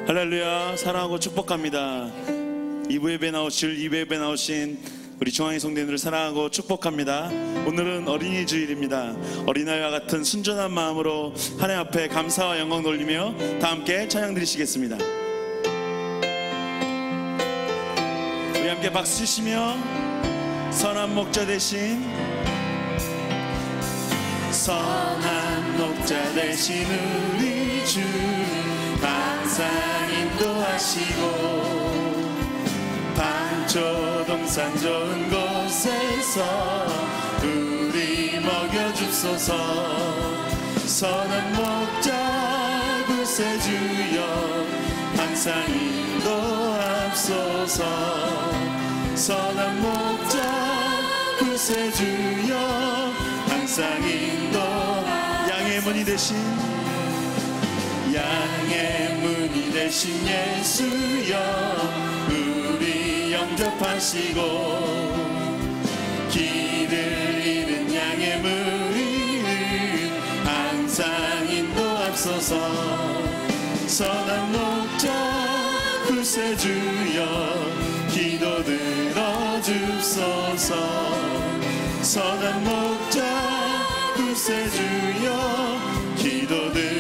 할렐루야. 사랑하고 축복합니다. 2부 예배 나오신 우리 중앙의 성도님들을 사랑하고 축복합니다. 오늘은 어린이 주일입니다. 어린아이와 같은 순전한 마음으로 하나님 앞에 감사와 영광 돌리며 다 함께 찬양 드리시겠습니다. 우리 함께 박수 치시며 선한 목자 되신 우리 주 항상 인도하시고 방초동산 좋은 곳에서 우리 먹여줍소서. 선한 목자 구세주여 항상 인도하옵소서. 선한 목자 구세주여 항상 양의 문이 되신 예수여 우리 영접하시고 길을 잃은 양의 무리를 항상 인도하옵소서. 선한 목자 구세주여 기도 들어주소서. 선한 목자 구세주여 기도 들어주소서.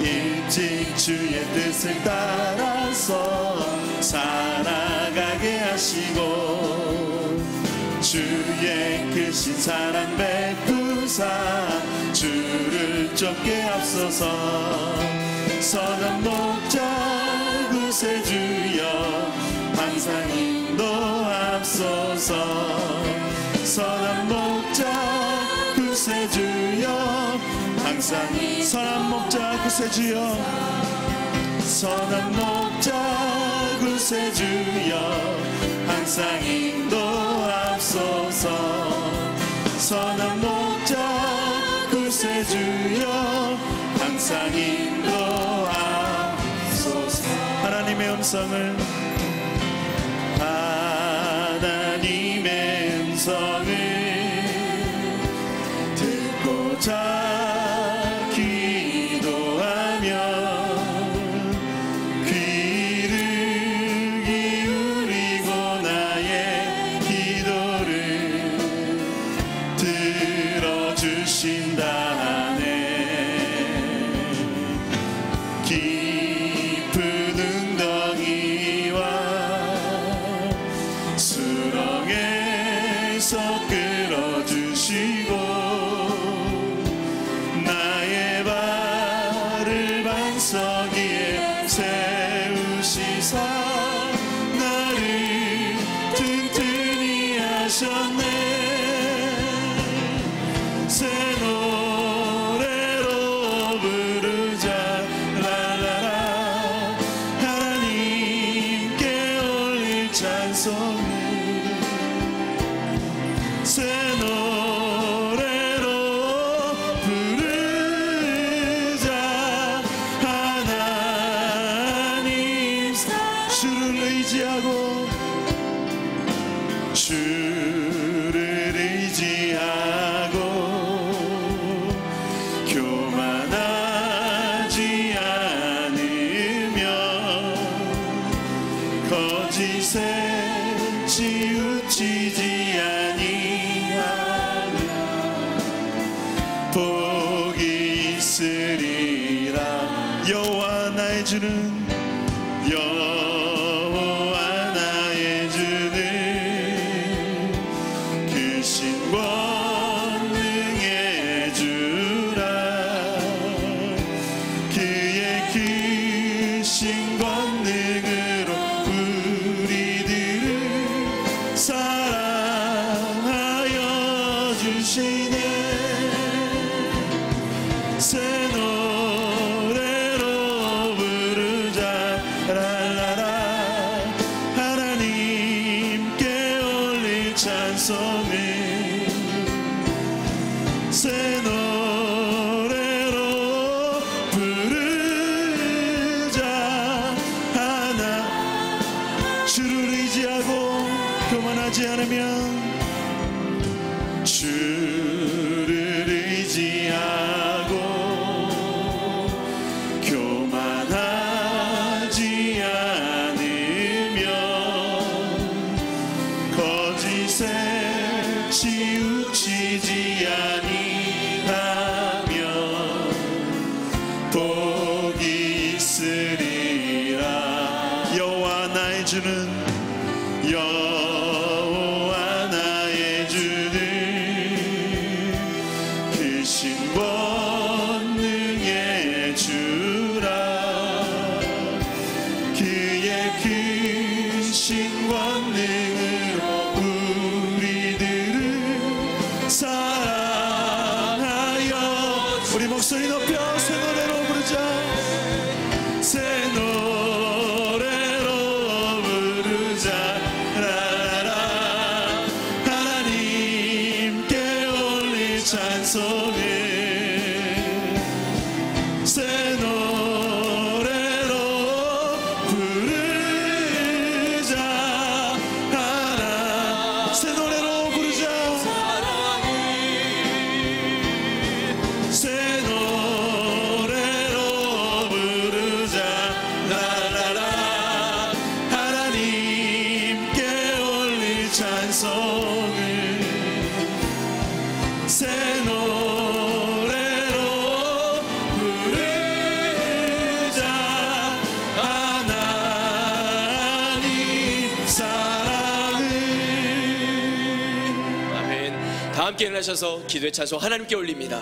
일찍 주의 뜻을 따라서 살아가게 하시고 주의 크신 사랑 베푸사 주를 쫓게 앞서서. 선한 목자 구세주여 항상 인도하옵소서. 선한 목자 구세주여 항상 선한 목자 구세주여 선한 목자 구세주여 항상 인도하옵소서. 선한 목자 구세주여 항상 인도하옵소서. 하나님의 음성을 듣고자 주를 의지하고 우리 목소리 높여 새 노래로 부르자. 새 노래로 부르자. 라라라. 하나님께 올릴 찬송을 새 노래로 부르자. 새 노래로 부르자. 새 노래로 부르자. 라라라. 하나님께 올릴 찬송을 새 노래로 부르자. 하나님 사랑을. 아멘. 다 함께 일어나셔서 기도의 찬송 하나님께 올립니다.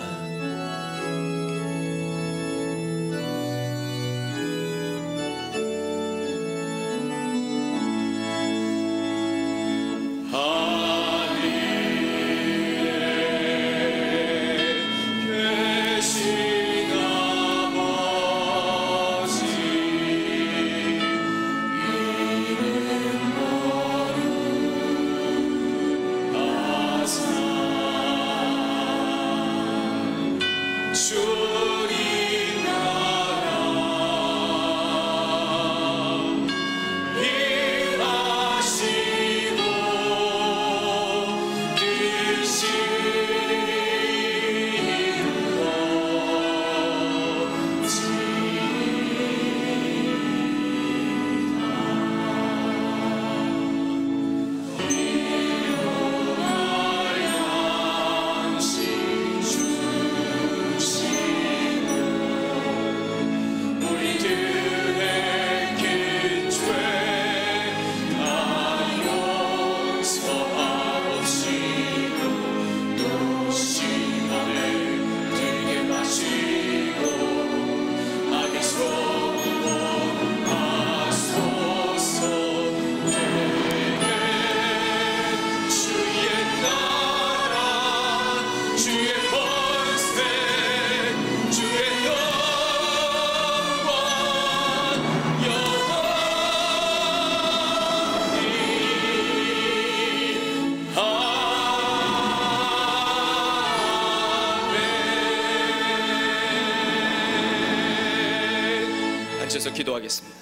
앉아서 기도하겠습니다.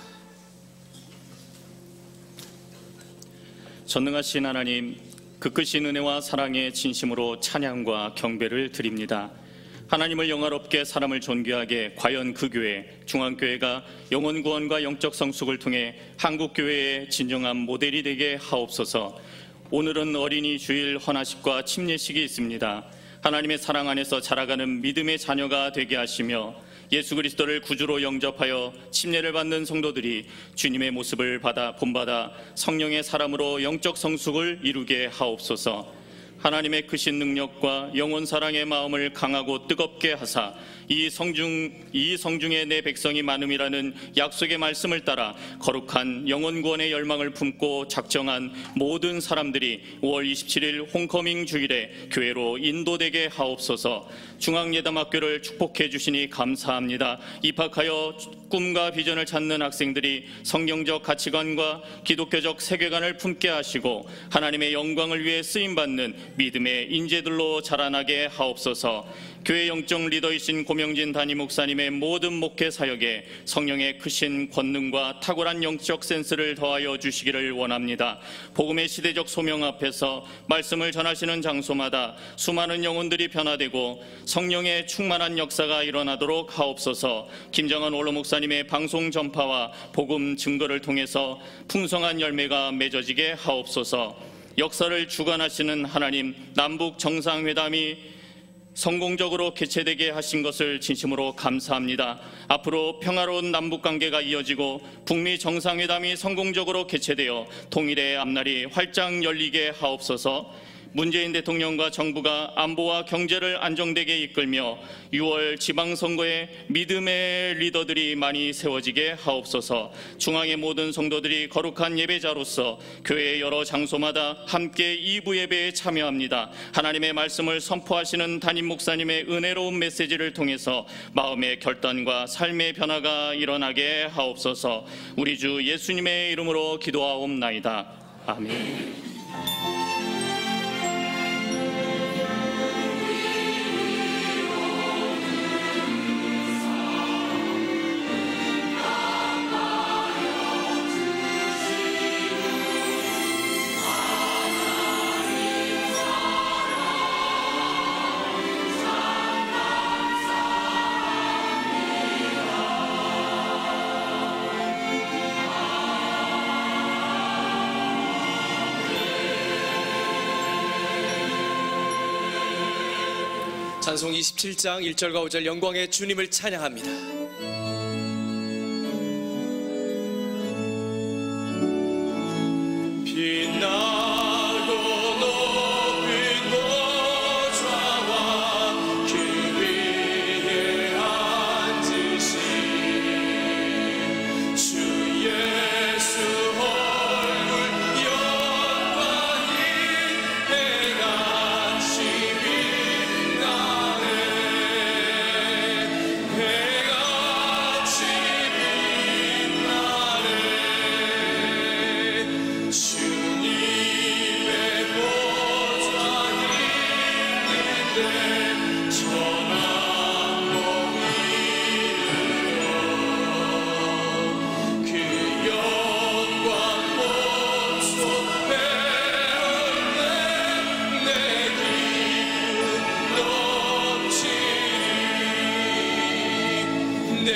전능하신 하나님, 그 크신 은혜와 사랑의 진심으로 찬양과 경배를 드립니다. 하나님을 영화롭게 사람을 존귀하게 과연 그 교회, 중앙교회가 영혼 구원과 영적 성숙을 통해 한국교회의 진정한 모델이 되게 하옵소서. 오늘은 어린이 주일 헌화식과 침례식이 있습니다. 하나님의 사랑 안에서 자라가는 믿음의 자녀가 되게 하시며 예수 그리스도를 구주로 영접하여 침례를 받는 성도들이 주님의 모습을 본받아 성령의 사람으로 영적 성숙을 이루게 하옵소서. 하나님의 크신 능력과 영원 사랑의 마음을 강하고 뜨겁게 하사 이 성중에 내 백성이 많음이라는 약속의 말씀을 따라 거룩한 영원 구원의 열망을 품고 작정한 모든 사람들이 5월 27일 홈커밍 주일에 교회로 인도되게 하옵소서. 중앙예담학교를 축복해 주시니 감사합니다. 입학하여 꿈과 비전을 찾는 학생들이 성경적 가치관과 기독교적 세계관을 품게 하시고 하나님의 영광을 위해 쓰임받는 믿음의 인재들로 자라나게 하옵소서. 교회 영적 리더이신 고명진 담임 목사님의 모든 목회 사역에 성령의 크신 권능과 탁월한 영적 센스를 더하여 주시기를 원합니다. 복음의 시대적 소명 앞에서 말씀을 전하시는 장소마다 수많은 영혼들이 변화되고 성령의 충만한 역사가 일어나도록 하옵소서. 김정한 원로 목사님의 방송 전파와 복음 증거를 통해서 풍성한 열매가 맺어지게 하옵소서. 역사를 주관하시는 하나님, 남북 정상회담이 성공적으로 개최되게 하신 것을 진심으로 감사합니다. 앞으로 평화로운 남북관계가 이어지고 북미 정상회담이 성공적으로 개최되어 통일의 앞날이 활짝 열리게 하옵소서. 문재인 대통령과 정부가 안보와 경제를 안정되게 이끌며 6월 지방선거에 믿음의 리더들이 많이 세워지게 하옵소서. 중앙의 모든 성도들이 거룩한 예배자로서 교회의 여러 장소마다 함께 2부 예배에 참여합니다. 하나님의 말씀을 선포하시는 담임 목사님의 은혜로운 메시지를 통해서 마음의 결단과 삶의 변화가 일어나게 하옵소서. 우리 주 예수님의 이름으로 기도하옵나이다. 아멘. 찬송 27장 1절과 5절 영광의 주님을 찬양합니다. 빛나고 높은 보좌와 그 위에 앉으신 주 예수 얼굴 영광이 해같이 빛나네. 해같이 빛나네. 주님의 보좌 있는데 천왕봉 이르러 그 영광 몸소 배울래. 내 기쁨 넘치니 내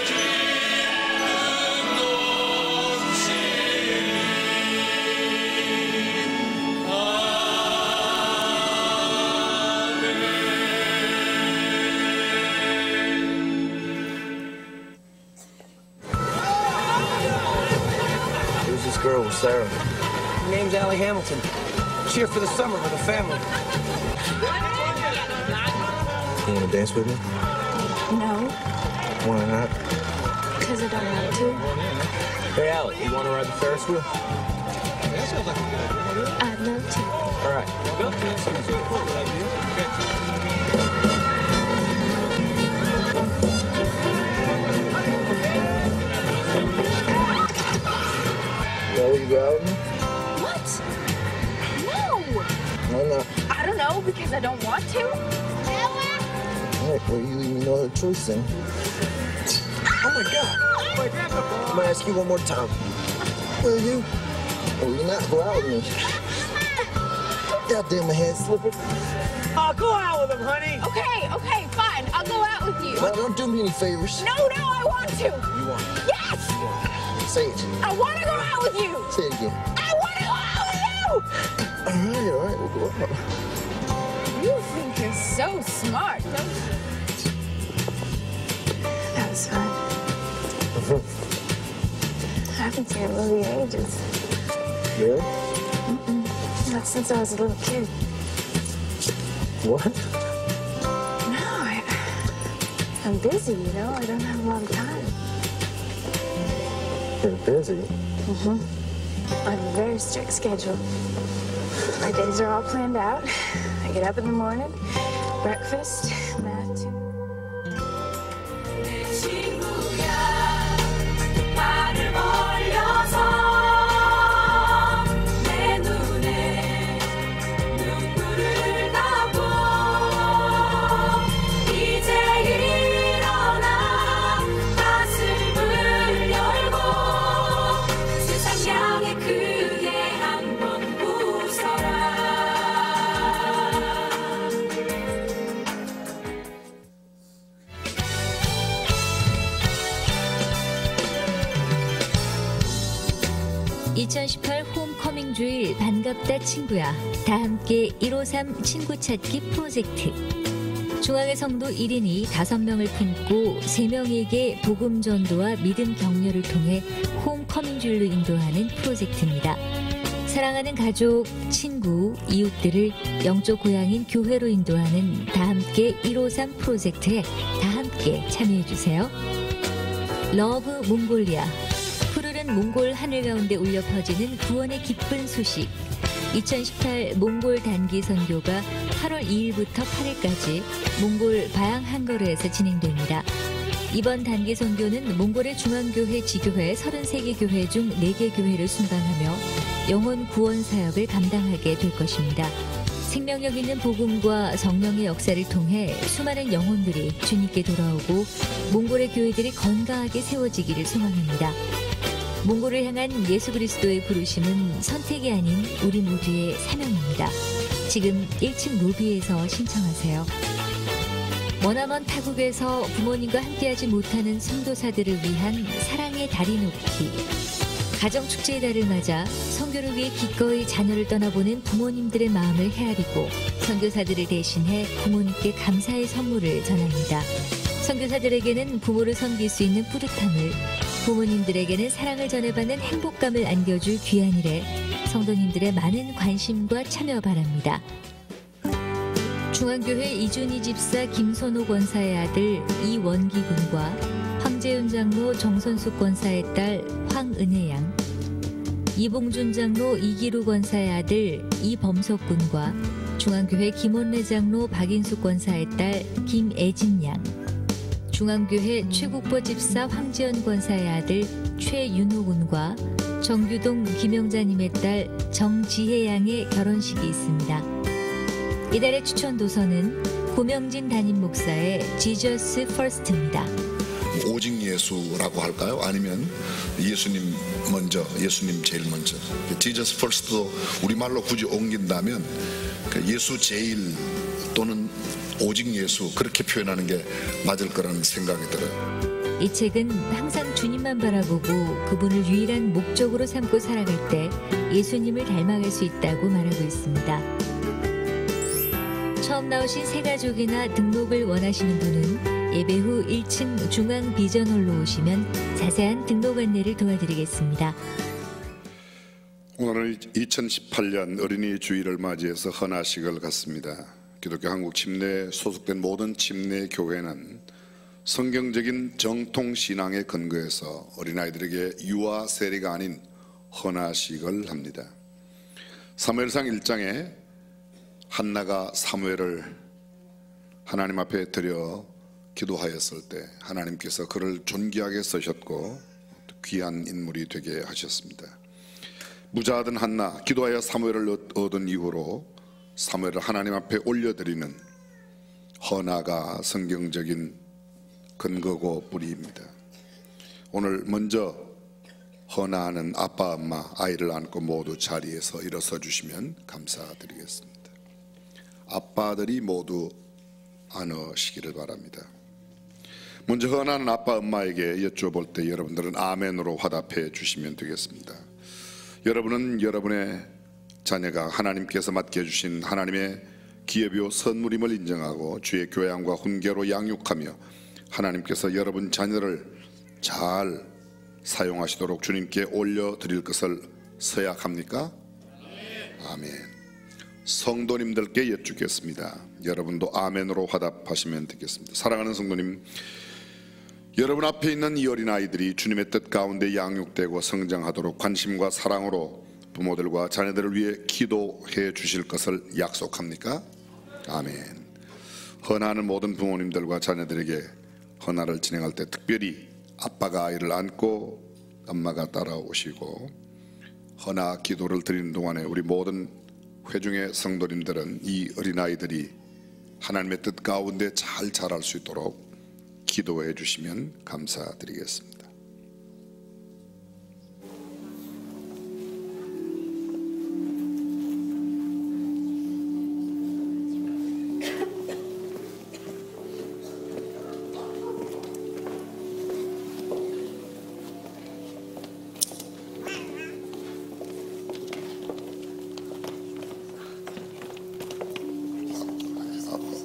기쁨 넘치니 Who's this girl with Sarah? Her name's Allie Hamilton. Cheer for the summer with the family. You wanna dance with me? No, Why not? because I don't want to. Hey, Allie, you wanna ride the Ferris wheel? I'd love to. All right. Will you go out with me? What? No! Why not? I don't know, because I don't want to. All right, well, you leave me no other choice then. Oh my God! I'm gonna ask you one more time. Will you? Or will you not go out with me? Goddamn, my hand's slipping. Go out with him, honey. Okay, fine. I'll go out with you. No, don't do me any favors. No, I want to. You want? Yes! Say it. I want to go out with you. Say it again. I want to go out with you. All right, we'll go out. You think you're so smart, don't you? That was fun. I haven't seen a movie in ages. Really? Not since I was a little kid. What? No, I'm busy, you know. I don't have a lot of time. You're busy. I have a very strict schedule. My days are all planned out. I get up in the morning, breakfast, bath, 내 친구야 말을 벌려서 내 눈에 눈물을 담고 이제 일어나 가슴을 열고 세상 향해 크게 한번 웃어라. (2018) 홈커밍 주일 반갑다 친구야. 다 함께 153 친구 찾기 프로젝트. 중앙의 성도 1인이 5명을 품고 3명에게 복음 전도와 믿음 격려를 통해 홈커밍 주일로 인도하는 프로젝트입니다. 사랑하는 가족, 친구, 이웃들을 영적 고향인 교회로 인도하는 다함께 153 프로젝트에 다함께 참여해주세요. 러브 몽골리아. 푸르른 몽골 하늘 가운데 울려 퍼지는 구원의 기쁜 소식. 2018 몽골 단기 선교가 8월 2일부터 8일까지 몽골 바양 한거르에서 진행됩니다. 이번 단기 선교는 몽골의 중앙교회 지교회 33개 교회 중 4개 교회를 순방하며 영혼 구원 사역을 감당하게 될 것입니다. 생명력 있는 복음과 성령의 역사를 통해 수많은 영혼들이 주님께 돌아오고 몽골의 교회들이 건강하게 세워지기를 소망합니다. 몽골을 향한 예수 그리스도의 부르심은 선택이 아닌 우리 모두의 사명입니다. 지금 1층 로비에서 신청하세요. 머나먼 타국에서 부모님과 함께하지 못하는 선교사들을 위한 사랑의 다리 높이. 가정축제의 달을 맞아 선교를 위해 기꺼이 자녀를 떠나보낸 부모님들의 마음을 헤아리고 선교사들을 대신해 부모님께 감사의 선물을 전합니다. 선교사들에게는 부모를 섬길 수 있는 뿌듯함을, 부모님들에게는 사랑을 전해받는 행복감을 안겨줄 귀한 일에 성도님들의 많은 관심과 참여 바랍니다. 중앙교회 이준희 집사 김선호 권사의 아들 이원기 군과 황재윤 장로 정선숙 권사의 딸 황은혜 양, 이봉준 장로 이기루 권사의 아들 이범석 군과 중앙교회 김원래 장로 박인숙 권사의 딸 김애진 양, 중앙교회 최국보 집사 황지연 권사의 아들 최윤호 군과 정규동 김영자님의 딸 정지혜 양의 결혼식이 있습니다. 이달의 추천 도서는 고명진 담임 목사의 지저스 퍼스트입니다. 오직 예수라고 할까요? 아니면 예수님 먼저, 예수님 제일 먼저. 지저스 퍼스트도 우리말로 굳이 옮긴다면 예수 제일 또는 오직 예수, 그렇게 표현하는 게 맞을 거라는 생각이 들어요. 이 책은 항상 주님만 바라보고 그분을 유일한 목적으로 삼고 살아갈 때 예수님을 닮아갈 수 있다고 말하고 있습니다. 처음 나오신 새가족이나 등록을 원하시는 분은 예배 후 1층 중앙 비전홀로 오시면 자세한 등록 안내를 도와드리겠습니다. 오늘은 2018년 어린이 주일을 맞이해서 헌화식을 갖습니다. 기독교 한국 침례에 소속된 모든 침례 교회는 성경적인 정통 신앙에 근거해서 어린아이들에게 유아 세례가 아닌 헌화식을 합니다. 사무엘상 1장에 한나가 사무엘을 하나님 앞에 드려 기도하였을 때 하나님께서 그를 존귀하게 쓰셨고 귀한 인물이 되게 하셨습니다. 무자하던 한나, 기도하여 사무엘을 얻은 이후로 사무엘을 하나님 앞에 올려드리는 헌화가 성경적인 근거고 뿌리입니다. 오늘 먼저 헌화하는 아빠, 엄마, 아이를 안고 모두 자리에서 일어서 주시면 감사드리겠습니다. 아빠들이 모두 안으시기를 바랍니다. 먼저 헌화하는 아빠, 엄마에게 여쭤볼 때 여러분들은 아멘으로 화답해 주시면 되겠습니다. 여러분은 여러분의 자녀가 하나님께서 맡겨주신 하나님의 기업이요 선물임을 인정하고 주의 교양과 훈계로 양육하며 하나님께서 여러분 자녀를 잘 사용하시도록 주님께 올려드릴 것을 서약합니까? 아멘. 성도님들께 여쭙겠습니다. 여러분도 아멘으로 화답하시면 되겠습니다. 사랑하는 성도님, 여러분 앞에 있는 이 어린아이들이 주님의 뜻 가운데 양육되고 성장하도록 관심과 사랑으로 부모들과 자녀들을 위해 기도해 주실 것을 약속합니까? 아멘. 헌화하는 모든 부모님들과 자녀들에게 헌화를 진행할 때 특별히 아빠가 아이를 안고 엄마가 따라오시고 헌화 기도를 드리는 동안에 우리 모든 회중의 성도님들은 이 어린아이들이 하나님의 뜻 가운데 잘 자랄 수 있도록 기도해 주시면 감사드리겠습니다.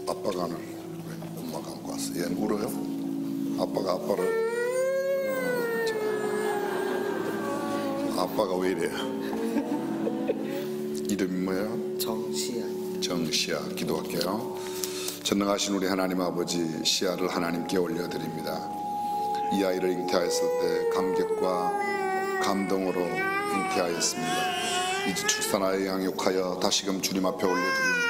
아빠가 왜 엄마가 안고 왔어? 얘 울어요? 아빠가 아빠를 아빠가 왜 이래요? 이름이 뭐예요? 정시아. 기도할게요. 전능하신 우리 하나님 아버지, 시아를 하나님께 올려드립니다. 이 아이를 잉태하였을 때 감격과 감동으로 잉태하였습니다. 이제 출산하여 양육하여 다시금 주님 앞에 올려드립니다.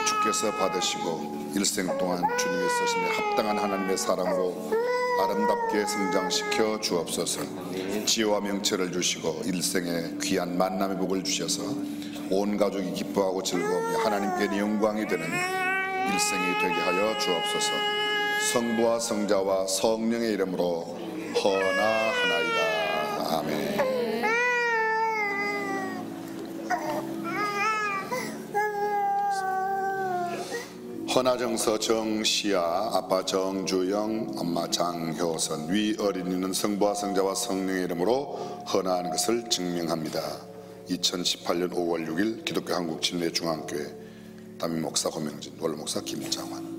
주께서 받으시고 일생 동안 주님의 쓰심에 합당한 하나님의 사랑으로 아름답게 성장시켜 주옵소서. 지혜와 명철을 주시고 일생에 귀한 만남의 복을 주셔서 온 가족이 기뻐하고 즐거움이 하나님께 영광이 되는 일생이 되게 하여 주옵소서. 성부와 성자와 성령의 이름으로 헌화하나이다. 아멘. 헌화정서 정시아, 아빠 정주영, 엄마 장효선, 위 어린이는 성부와 성자와 성령의 이름으로 헌화하는 것을 증명합니다. 2018년 5월 6일 기독교 한국침례중앙교회 담임 목사 고명진, 원로 목사 김장환.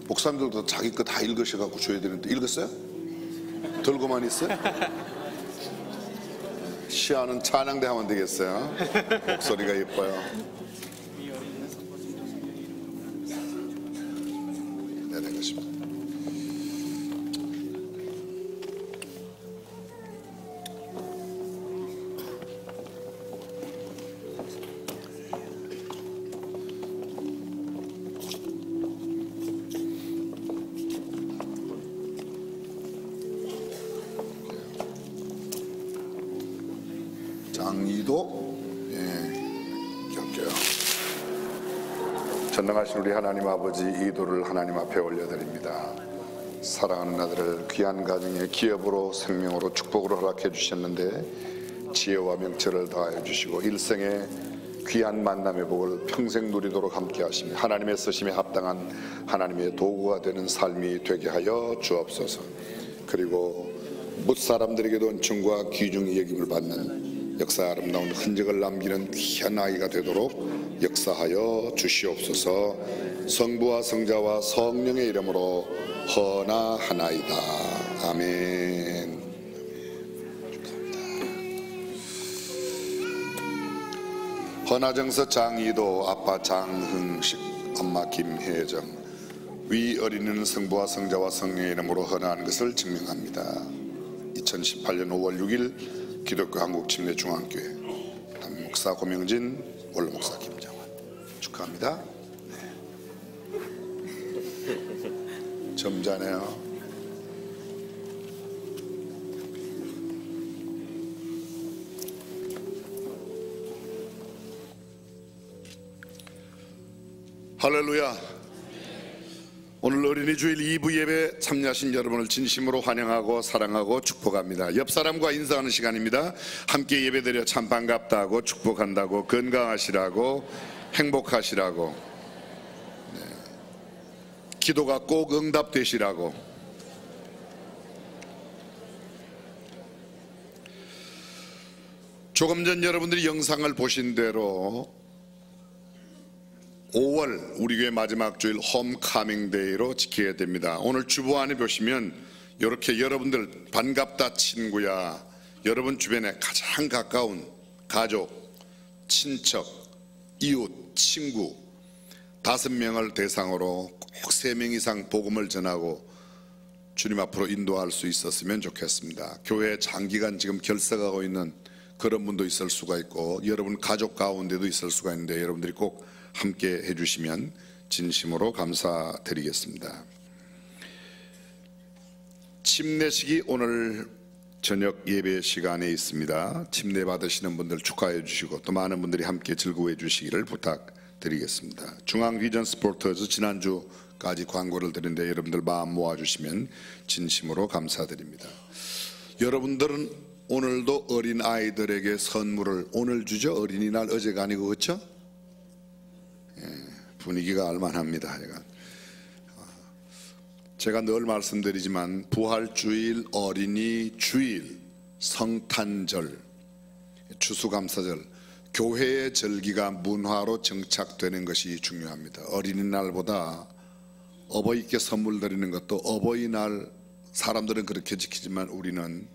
목사님들도 자기 거 다 읽으셔갖고 줘야 되는데 읽었어요? 들고만 있어요? 시아는 찬양대 하면 되겠어요. 목소리가 예뻐요. 장이도 할게요. 전능하신 우리 하나님 아버지, 이도를 하나님 앞에 올려드립니다. 사랑하는 아들을 귀한 가정의 기업으로 생명으로 축복으로 허락해 주셨는데 지혜와 명철을 더하여 주시고 일생에 귀한 만남의 복을 평생 누리도록 함께 하시며 하나님의 쓰심에 합당한 하나님의 도구가 되는 삶이 되게 하여 주옵소서. 그리고 뭇사람들에게도 은총과 귀중히 여김을 받는 역사 아름다운 흔적을 남기는 귀한 아이가 되도록 역사하여 주시옵소서. 성부와 성자와 성령의 이름으로 헌화하나이다. 아멘. 헌화정서 장이도, 아빠 장흥식, 엄마 김혜정, 위 어린이는 성부와 성자와 성령의 이름으로 헌화하는 것을 증명합니다. 2018년 5월 6일 기독교 한국침례중앙교회 담임 목사 고명진, 원로 목사 김장환. 축하합니다. 네. 점잖아요. 할렐루야. 오늘 어린이 주일 2부 예배 참여하신 여러분을 진심으로 환영하고 사랑하고 축복합니다. 옆 사람과 인사하는 시간입니다. 함께 예배드려 참 반갑다고, 축복한다고, 건강하시라고, 행복하시라고, 기도가 꼭 응답되시라고. 조금 전 여러분들이 영상을 보신 대로 5월 우리 교회 마지막 주일 홈카밍 데이로 지키게 됩니다. 오늘 주보 안에 보시면 이렇게 여러분들 반갑다 친구야, 여러분 주변에 가장 가까운 가족, 친척, 이웃, 친구 5명을 대상으로 꼭 3명 이상 복음을 전하고 주님 앞으로 인도할 수 있었으면 좋겠습니다. 교회에 장기간 지금 결석하고 있는 그런 분도 있을 수가 있고 여러분 가족 가운데도 있을 수가 있는데 여러분들이 꼭 함께 해주시면 진심으로 감사드리겠습니다. 침례식이 오늘 저녁 예배 시간에 있습니다. 침례 받으시는 분들 축하해 주시고 또 많은 분들이 함께 즐거워해 주시기를 부탁드리겠습니다. 중앙 비전 스포터즈 지난주까지 광고를 드렸는데 여러분들 마음 모아주시면 진심으로 감사드립니다. 여러분들은 오늘도 어린 아이들에게 선물을 오늘 주죠? 어린이날 어제가 아니고 그렇죠? 분위기가 알만합니다. 제가 늘 말씀드리지만 부활주일, 어린이 주일, 성탄절, 추수감사절 교회의 절기가 문화로 정착되는 것이 중요합니다. 어린이날보다 어버이께 선물 드리는 것도 어버이날 사람들은 그렇게 지키지만 우리는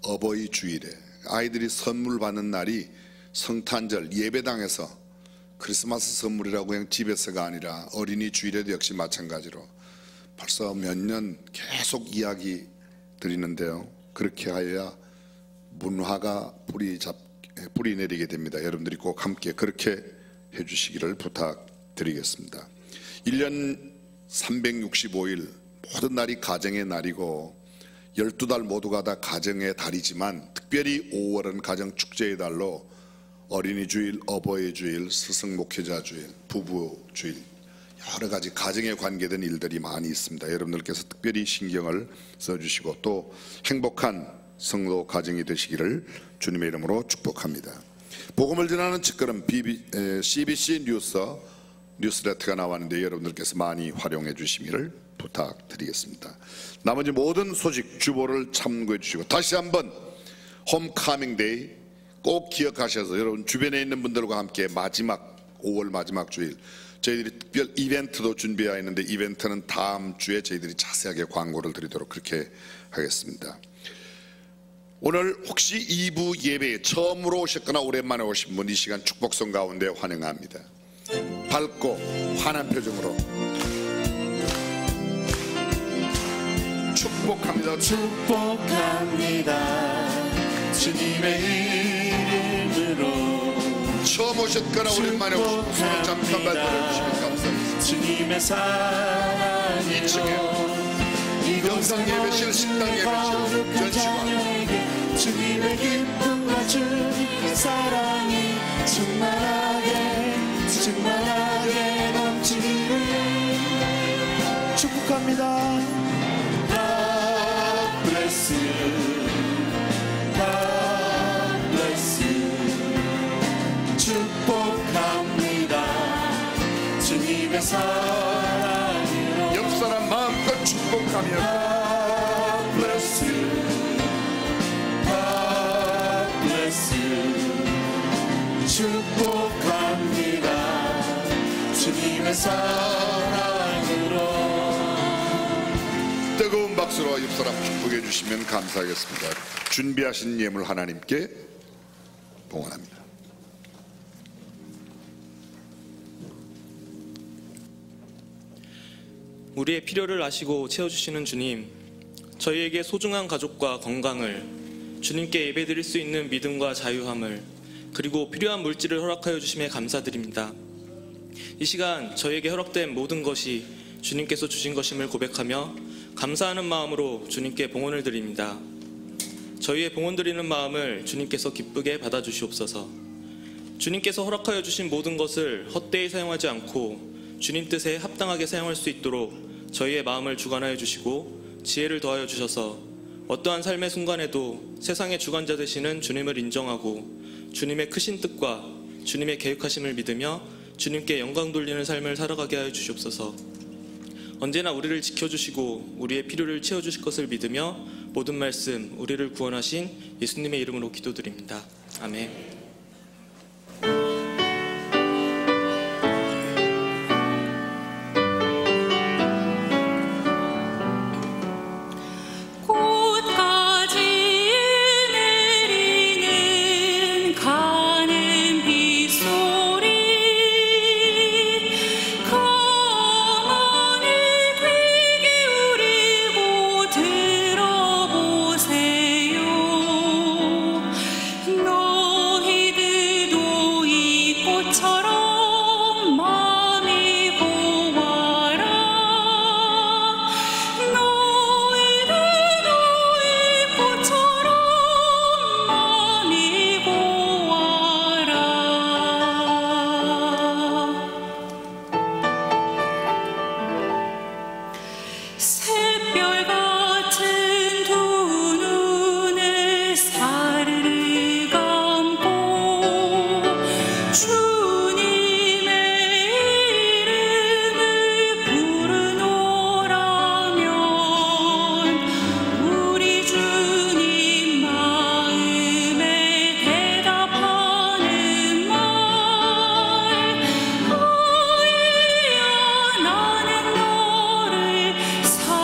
어버이 주일에 아이들이 선물 받는 날이 성탄절 예배당에서 크리스마스 선물이라고 그냥 집에서가 아니라 어린이 주일에도 역시 마찬가지로 벌써 몇 년 계속 이야기 드리는데요. 그렇게 하여야 문화가 뿌리 내리게 됩니다. 여러분들이 꼭 함께 그렇게 해주시기를 부탁드리겠습니다. 1년 365일 모든 날이 가정의 날이고 12달 모두가 다 가정의 달이지만 특별히 5월은 가정축제의 달로 어린이 주일, 어버이 주일, 스승 목회자 주일, 부부 주일 여러 가지 가정에 관계된 일들이 많이 있습니다. 여러분들께서 특별히 신경을 써주시고 또 행복한 성도 가정이 되시기를 주님의 이름으로 축복합니다. 복음을 전하는 직거름 CBC 뉴스레터가 나왔는데 여러분들께서 많이 활용해 주시기를 부탁드리겠습니다. 나머지 모든 소식 주보를 참고해 주시고 다시 한번 홈카밍데이 꼭 기억하셔서 여러분 주변에 있는 분들과 함께 5월 마지막 주일 저희들이 특별 이벤트도 준비하여 있는데 이벤트는 다음 주에 저희들이 자세하게 광고를 드리도록 그렇게 하겠습니다. 오늘 혹시 2부 예배에 처음으로 오셨거나 오랜만에 오신 분 이 시간 축복성 가운데 환영합니다. 밝고 환한 표정으로 축복합니다. 축복합니다. 주님의 이름으로 처음 오셨거나 오랜만에 오신 분 손을 잠깐 발걸어 주시면 감사합니다. 주님의 사랑으로 2층에 영상 예배실, 식당 예배실, 전시관 주님의 기쁨과 주님의 사랑이 충만하게 넘치기를 축복합니다. God bless you, God bless you. 축복합니다. 주님의 사랑으로 옆 사람 마음껏 축복하며 God bless you, God bless you. 축복합니다. 주님의 사랑으로. 뜨거운 박수로 옆 사람 축복해 주시면 감사하겠습니다. 준비하신 예물 하나님께 봉헌합니다. 우리의 필요를 아시고 채워주시는 주님, 저희에게 소중한 가족과 건강을, 주님께 예배드릴 수 있는 믿음과 자유함을, 그리고 필요한 물질을 허락하여 주심에 감사드립니다. 이 시간 저희에게 허락된 모든 것이 주님께서 주신 것임을 고백하며 감사하는 마음으로 주님께 봉헌을 드립니다. 저희의 봉헌 드리는 마음을 주님께서 기쁘게 받아주시옵소서. 주님께서 허락하여 주신 모든 것을 헛되이 사용하지 않고 주님 뜻에 합당하게 사용할 수 있도록 저희의 마음을 주관하여 주시고 지혜를 더하여 주셔서 어떠한 삶의 순간에도 세상의 주관자 되시는 주님을 인정하고 주님의 크신 뜻과 주님의 계획하심을 믿으며 주님께 영광 돌리는 삶을 살아가게 하여 주시옵소서. 언제나 우리를 지켜주시고 우리의 필요를 채워주실 것을 믿으며 모든 말씀 우리를 구원하신 예수님의 이름으로 기도드립니다. 아멘.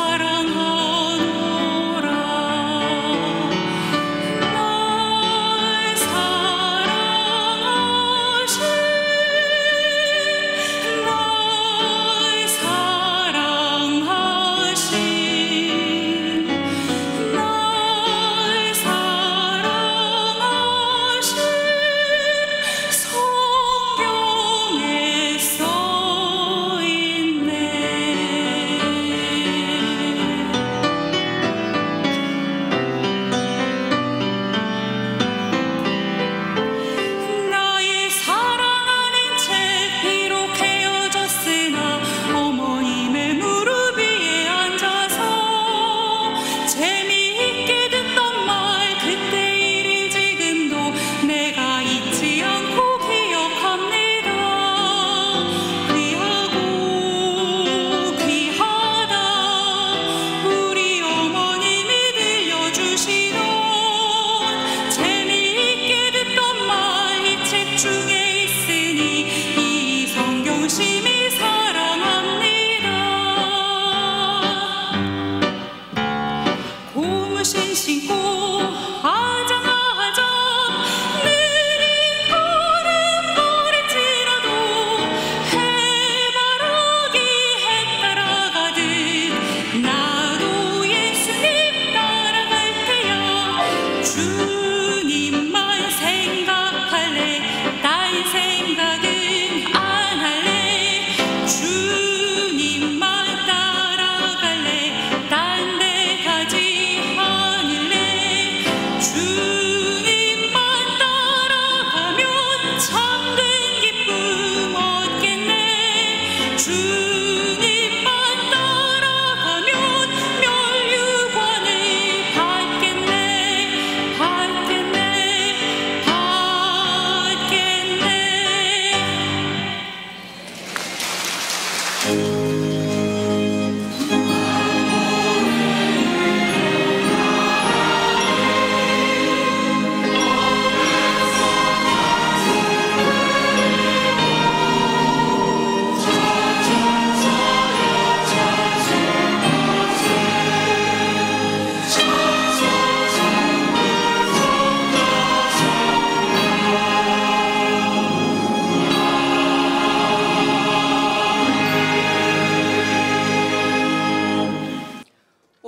사랑하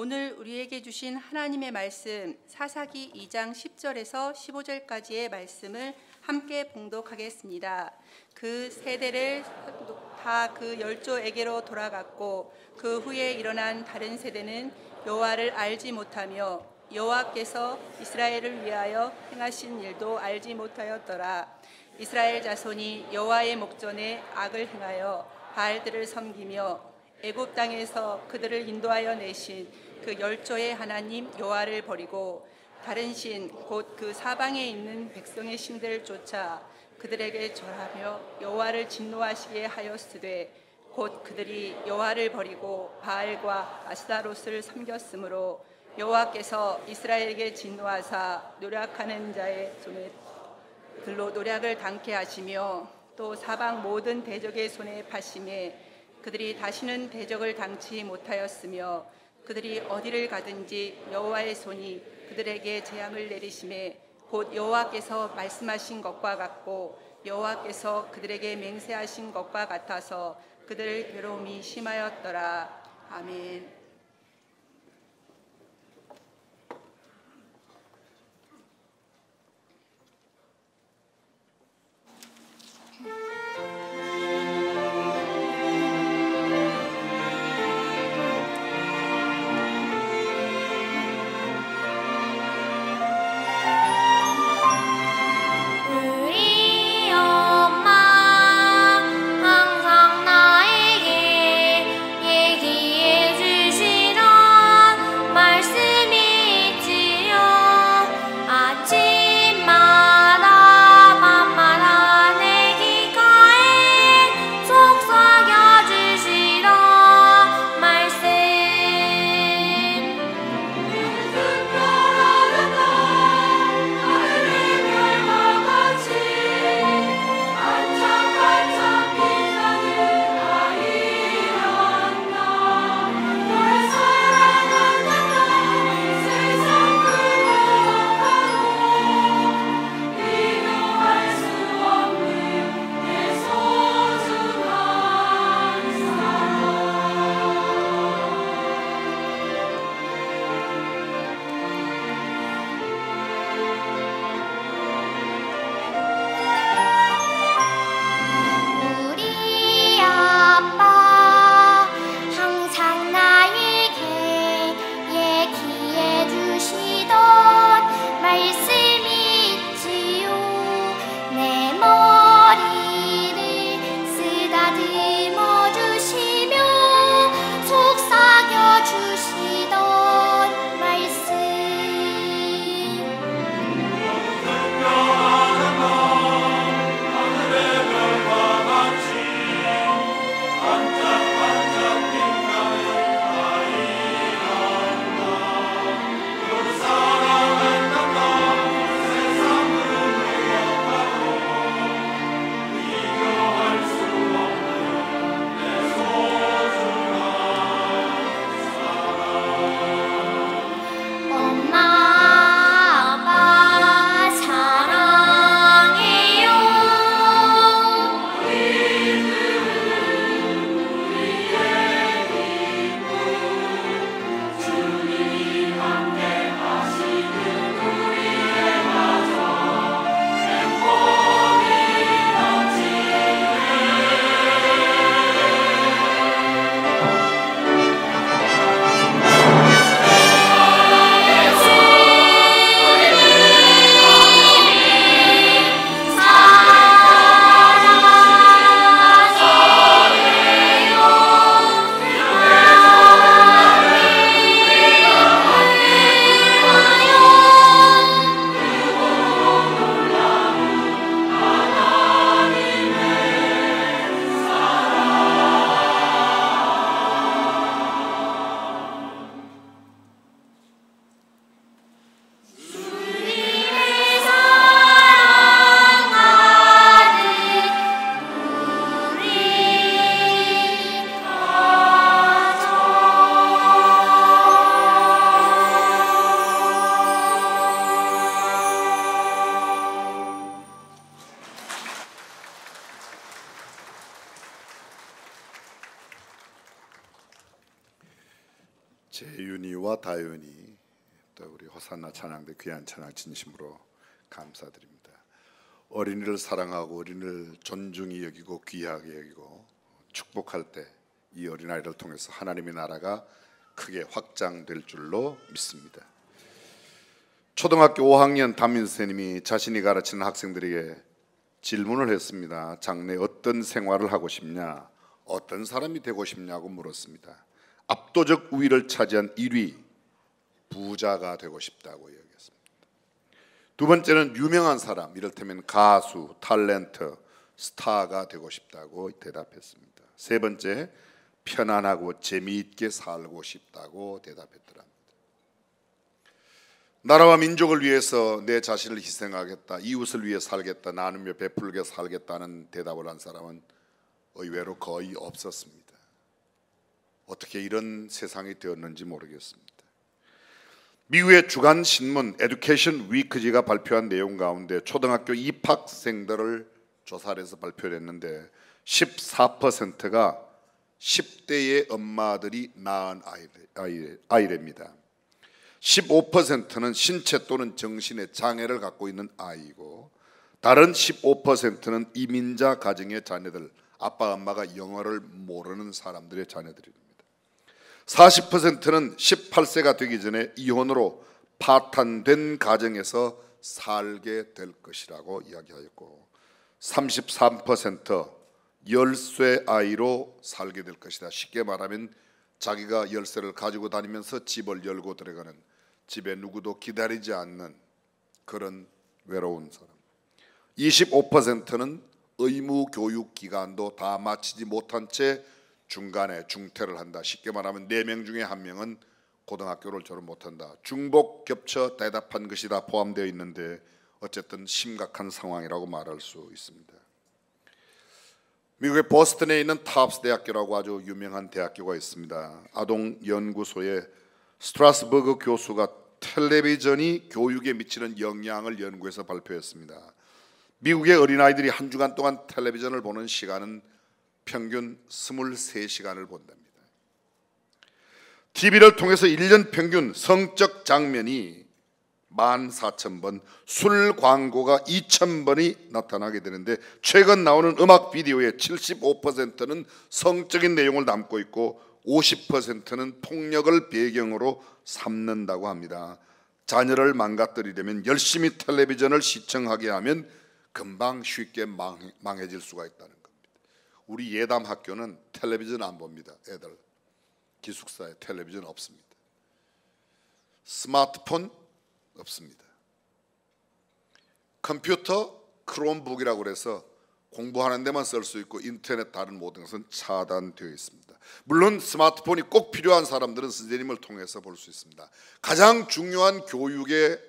오늘 우리에게 주신 하나님의 말씀 사사기 2장 10절에서 15절까지의 말씀을 함께 봉독하겠습니다. 그 세대를 다 그 열조에게로 돌아갔고 그 후에 일어난 다른 세대는 여호와를 알지 못하며 여호와께서 이스라엘을 위하여 행하신 일도 알지 못하였더라. 이스라엘 자손이 여호와의 목전에 악을 행하여 바알들을 섬기며 애굽 땅에서 그들을 인도하여 내신 그 열조의 하나님 여호와를 버리고 다른 신 곧 그 사방에 있는 백성의 신들을 쫓아 그들에게 절하며 여호와를 진노하시게 하였으되 곧 그들이 여호와를 버리고 바알과 아스타롯을 섬겼으므로 여호와께서 이스라엘에게 진노하사 노력하는 자의 손에 들로 노력을 당케 하시며 또 사방 모든 대적의 손에 파심에 그들이 다시는 대적을 당치 못하였으며 그들이 어디를 가든지 여호와의 손이 그들에게 재앙을 내리심에 곧 여호와께서 말씀하신 것과 같고 여호와께서 그들에게 맹세하신 것과 같아서 그들 괴로움이 심하였더라. 아멘. 우리 엄마 항상 나에게 얘기해 주시던 말씀이 있지요. 아침마다 밤마다 내 귓가에 속삭여 주시던 말씀. 우리 아빠 항상 나에게 얘기해 주시던 말씀이 있지요. 내 머리를 쓰다듬어 주시며 속삭여 주시던 말씀. 재윤이와 다윤이 또 우리 호산나 찬양대 귀한 찬양 진심으로 감사드립니다. 어린이를 사랑하고 어린이를 존중히 여기고 귀하게 여기고 축복할 때 이 어린아이를 통해서 하나님의 나라가 크게 확장될 줄로 믿습니다. 초등학교 5학년 담임 선생님이 자신이 가르치는 학생들에게 질문을 했습니다. 장래 어떤 생활을 하고 싶냐, 어떤 사람이 되고 싶냐고 물었습니다. 압도적 우위를 차지한 1위, 부자가 되고 싶다고 이야기했습니다. 두 번째는 유명한 사람, 이를테면 가수, 탤런트, 스타가 되고 싶다고 대답했습니다. 세 번째, 편안하고 재미있게 살고 싶다고 대답했더랍니다. 나라와 민족을 위해서 내 자신을 희생하겠다, 이웃을 위해 살겠다, 나누며 베풀게 살겠다는 대답을 한 사람은 의외로 거의 없었습니다. 어떻게 이런 세상이 되었는지 모르겠습니다. 미국의 주간 신문 에듀케이션 위크지가 발표한 내용 가운데 초등학교 입학생들을 조사를 해서 발표를 했는데 14%가 10대의 엄마들이 낳은 아이랍니다. 15%는 신체 또는 정신의 장애를 갖고 있는 아이고, 다른 15%는 이민자 가정의 자녀들, 아빠 엄마가 영어를 모르는 사람들의 자녀들입니다. 40%는 18세가 되기 전에 이혼으로 파탄된 가정에서 살게 될 것이라고 이야기하였고, 33% 열쇠 아이로 살게 될 것이다. 쉽게 말하면 자기가 열쇠를 가지고 다니면서 집을 열고 들어가는, 집에 누구도 기다리지 않는 그런 외로운 사람. 25%는 의무 교육 기간도 다 마치지 못한 채 중간에 중퇴를 한다. 쉽게 말하면 4명 중에 1명은 고등학교를 졸업 못한다. 중복 겹쳐 대답한 것이 다 포함되어 있는데 어쨌든 심각한 상황이라고 말할 수 있습니다. 미국의 보스턴에 있는 탑스 대학교라고 아주 유명한 대학교가 있습니다. 아동 연구소의 스트라스버그 교수가 텔레비전이 교육에 미치는 영향을 연구해서 발표했습니다. 미국의 어린아이들이 한 주간 동안 텔레비전을 보는 시간은 평균 23시간을 본답니다. TV를 통해서 1년 평균 성적 장면이 14,000번, 술 광고가 2,000번이 나타나게 되는데, 최근 나오는 음악 비디오의 75%는 성적인 내용을 담고 있고 50%는 폭력을 배경으로 삼는다고 합니다. 자녀를 망가뜨리려면 열심히 텔레비전을 시청하게 하면 금방 쉽게 망해질 수가 있다는 겁니다. 우리 예담 학교는 텔레비전 안 봅니다. 애들 기숙사에 텔레비전 없습니다. 스마트폰 없습니다. 컴퓨터 크롬북이라고 해서 공부하는 데만 쓸 수 있고 인터넷 다른 모든 것은 차단되어 있습니다. 물론 스마트폰이 꼭 필요한 사람들은 선생님을 통해서 볼 수 있습니다. 가장 중요한 교육의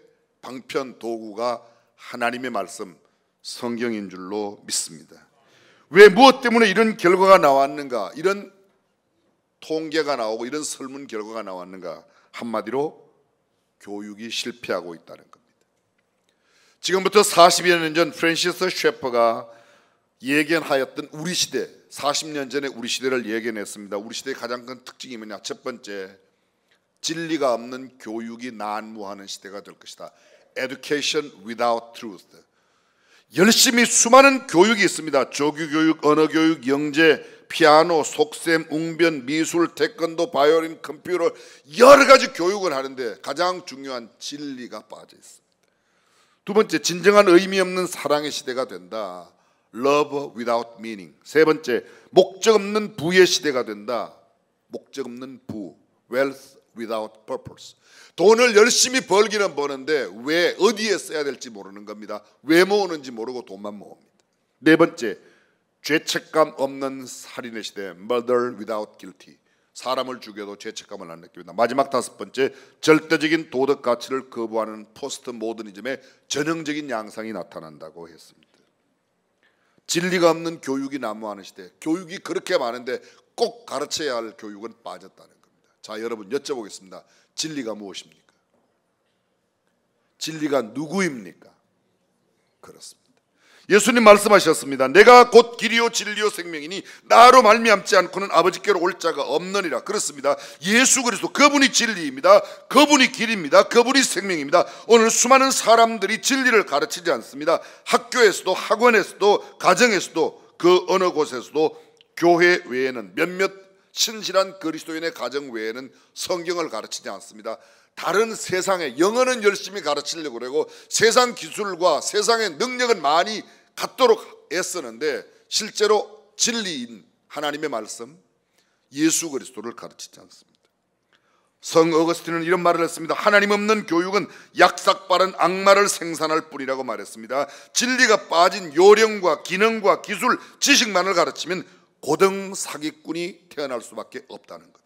방편 도구가 하나님의 말씀, 성경인 줄로 믿습니다. 왜 무엇 때문에 이런 결과가 나왔는가, 이런 통계가 나오고 이런 설문 결과가 나왔는가? 한마디로 교육이 실패하고 있다는 겁니다. 지금부터 40여 년 전 프랜시스 셰퍼가 예견하였던 우리 시대, 40년 전에 우리 시대를 예견했습니다. 우리 시대의 가장 큰 특징이 뭐냐? 첫 번째, 진리가 없는 교육이 난무하는 시대가 될 것이다. Education without truth. 열심히 수많은 교육이 있습니다. 조규교육, 언어교육, 영재, 피아노, 속셈, 웅변, 미술, 태권도, 바이올린, 컴퓨터, 여러 가지 교육을 하는데 가장 중요한 진리가 빠져 있습니다. 두 번째, 진정한 의미 없는 사랑의 시대가 된다. Love without meaning. 세 번째, 목적 없는 부의 시대가 된다. 목적 없는 부. Wealth without purpose. 돈을 열심히 벌기는 버는데 왜, 어디에 써야 될지 모르는 겁니다. 왜 모으는지 모르고 돈만 모읍니다. 네 번째, 죄책감 없는 살인의 시대. Murder without guilty. 사람을 죽여도 죄책감을 안 느낍니다. 마지막 다섯 번째, 절대적인 도덕 가치를 거부하는 포스트 모더니즘의 전형적인 양상이 나타난다고 했습니다. 진리가 없는 교육이 난무하는 시대. 교육이 그렇게 많은데 꼭 가르쳐야 할 교육은 빠졌다는 겁니다. 자, 여러분 여쭤보겠습니다. 진리가 무엇입니까? 진리가 누구입니까? 그렇습니다. 예수님 말씀하셨습니다. 내가 곧 길이요 진리요 생명이니 나로 말미암지 않고는 아버지께로 올 자가 없느니라. 그렇습니다. 예수 그리스도, 그분이 진리입니다. 그분이 길입니다. 그분이 생명입니다. 오늘 수많은 사람들이 진리를 가르치지 않습니다. 학교에서도, 학원에서도, 가정에서도, 그 어느 곳에서도 교회 외에는, 몇몇 신실한 그리스도인의 가정 외에는 성경을 가르치지 않습니다. 다른 세상에, 영어는 열심히 가르치려고 그러고 세상 기술과 세상의 능력은 많이 갖도록 애쓰는데 실제로 진리인 하나님의 말씀, 예수 그리스도를 가르치지 않습니다. 성 어거스틴은 이런 말을 했습니다. 하나님 없는 교육은 약삭빠른 악마를 생산할 뿐이라고 말했습니다. 진리가 빠진 요령과 기능과 기술, 지식만을 가르치면 고등 사기꾼이 태어날 수밖에 없다는 것.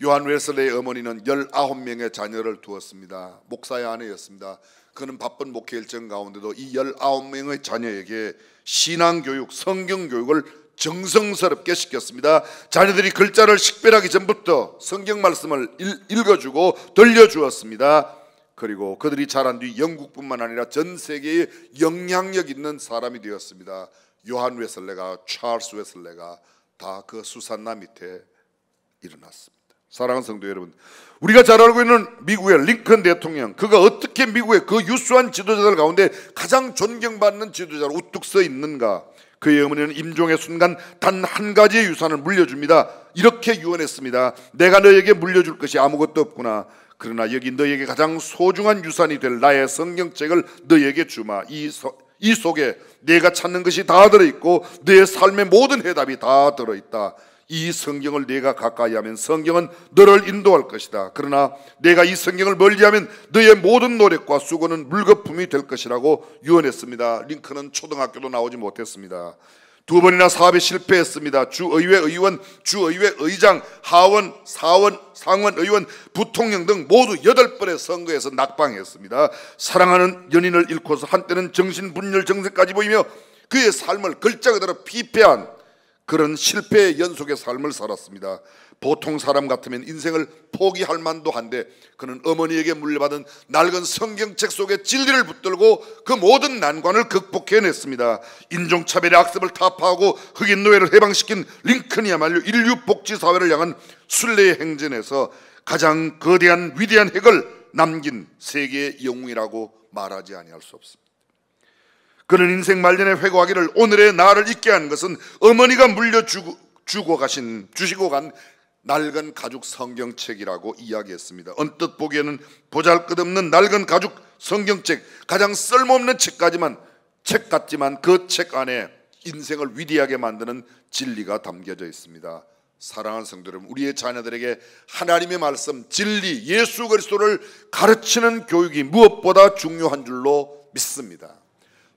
요한 웨슬레의 어머니는 19명의 자녀를 두었습니다. 목사의 아내였습니다. 그는 바쁜 목회 일정 가운데도 이 19명의 자녀에게 신앙교육, 성경교육을 정성스럽게 시켰습니다. 자녀들이 글자를 식별하기 전부터 성경 말씀을 읽어주고 들려주었습니다. 그리고 그들이 자란 뒤 영국뿐만 아니라 전 세계에 영향력 있는 사람이 되었습니다. 요한 웨슬레가, 찰스 웨슬레가 다 그 수산나 밑에 일어났습니다. 사랑하는 성도 여러분, 우리가 잘 알고 있는 미국의 링컨 대통령, 그가 어떻게 미국의 그 유수한 지도자들 가운데 가장 존경받는 지도자로 우뚝 서 있는가? 그의 어머니는 임종의 순간 단 한 가지의 유산을 물려줍니다. 이렇게 유언했습니다. 내가 너에게 물려줄 것이 아무것도 없구나. 그러나 여기 너에게 가장 소중한 유산이 될 나의 성경책을 너에게 주마. 이 속에 내가 찾는 것이 다 들어있고 너의 삶의 모든 해답이 다 들어있다. 이 성경을 내가 가까이 하면 성경은 너를 인도할 것이다. 그러나 내가 이 성경을 멀리하면 너의 모든 노력과 수고는 물거품이 될 것이라고 유언했습니다. 링컨은 초등학교도 나오지 못했습니다. 2번이나 사업에 실패했습니다. 주의회 의원, 주의회 의장, 하원, 사원, 상원 의원, 부통령 등 모두 8번의 선거에서 낙방했습니다. 사랑하는 연인을 잃고서 한때는 정신분열 증세까지 보이며 그의 삶을 글자 그대로 피폐한 그런 실패의 연속의 삶을 살았습니다. 보통 사람 같으면 인생을 포기할 만도 한데 그는 어머니에게 물려받은 낡은 성경책 속에 진리를 붙들고 그 모든 난관을 극복해냈습니다. 인종차별의 악습을 타파하고 흑인 노예를 해방시킨 링컨이야말로 인류 복지사회를 향한 순례의 행진에서 가장 거대한 위대한 핵을 남긴 세계의 영웅이라고 말하지 아니할 수 없습니다. 그는 인생 말년에 회고하기를 오늘의 나를 있게 한 것은 어머니가 물려주시고 간 낡은 가죽 성경책이라고 이야기했습니다. 언뜻 보기에는 보잘것없는 낡은 가죽 성경책, 가장 쓸모없는 책 같지만 그 책 안에 인생을 위대하게 만드는 진리가 담겨져 있습니다. 사랑하는 성도 여러분, 우리의 자녀들에게 하나님의 말씀, 진리, 예수 그리스도를 가르치는 교육이 무엇보다 중요한 줄로 믿습니다.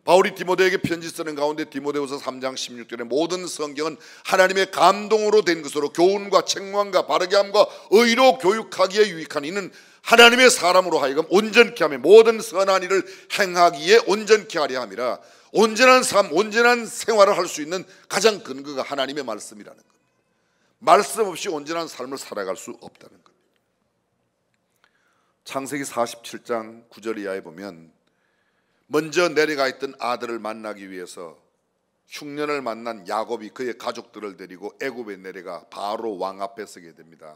바울이 디모데에게 편지 쓰는 가운데 디모데후서 3장 16절에 모든 성경은 하나님의 감동으로 된 것으로 교훈과 책망과 바르게 함과 의로 교육하기에 유익하니 이는 하나님의 사람으로 하여금 온전케 하며 모든 선한 일을 행하기에 온전케 하려 함이라. 온전한 삶, 온전한 생활을 할 수 있는 가장 근거가 하나님의 말씀이라는 겁니다. 말씀 없이 온전한 삶을 살아갈 수 없다는 겁니다. 창세기 47장 9절 이하에 보면 먼저 내려가 있던 아들을 만나기 위해서 흉년을 만난 야곱이 그의 가족들을 데리고 애굽에 내려가 바로 왕 앞에 서게 됩니다.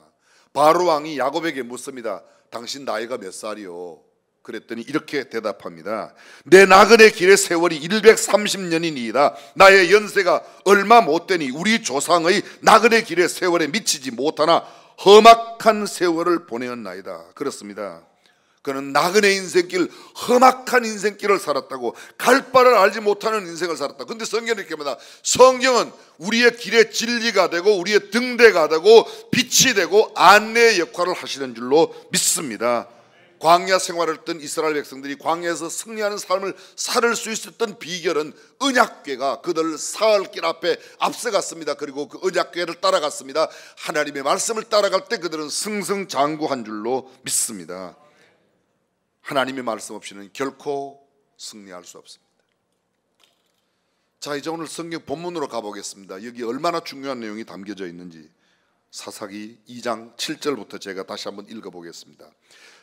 바로 왕이 야곱에게 묻습니다. 당신 나이가 몇 살이요? 그랬더니 이렇게 대답합니다. 내 나그네 길의 세월이 130년이니이다. 나의 연세가 얼마 못되니 우리 조상의 나그네 길의 세월에 미치지 못하나 험악한 세월을 보내었나이다. 그렇습니다. 그는 나그네 인생길, 험악한 인생길을 살았다고, 갈 바를 알지 못하는 인생을 살았다. 근데 성경은 이렇게 말합니다. 성경은 우리의 길의 진리가 되고 우리의 등대가 되고 빛이 되고 안내의 역할을 하시는 줄로 믿습니다. 광야 생활을 했던 이스라엘 백성들이 광야에서 승리하는 삶을 살 수 있었던 비결은 언약궤가 그들 사흘길 앞에 앞서갔습니다. 그리고 그 언약궤를 따라갔습니다. 하나님의 말씀을 따라갈 때 그들은 승승장구한 줄로 믿습니다. 하나님의 말씀 없이는 결코 승리할 수 없습니다. 자, 이제 오늘 성경 본문으로 가보겠습니다. 여기 얼마나 중요한 내용이 담겨져 있는지 사사기 2장 7절부터 제가 다시 한번 읽어보겠습니다.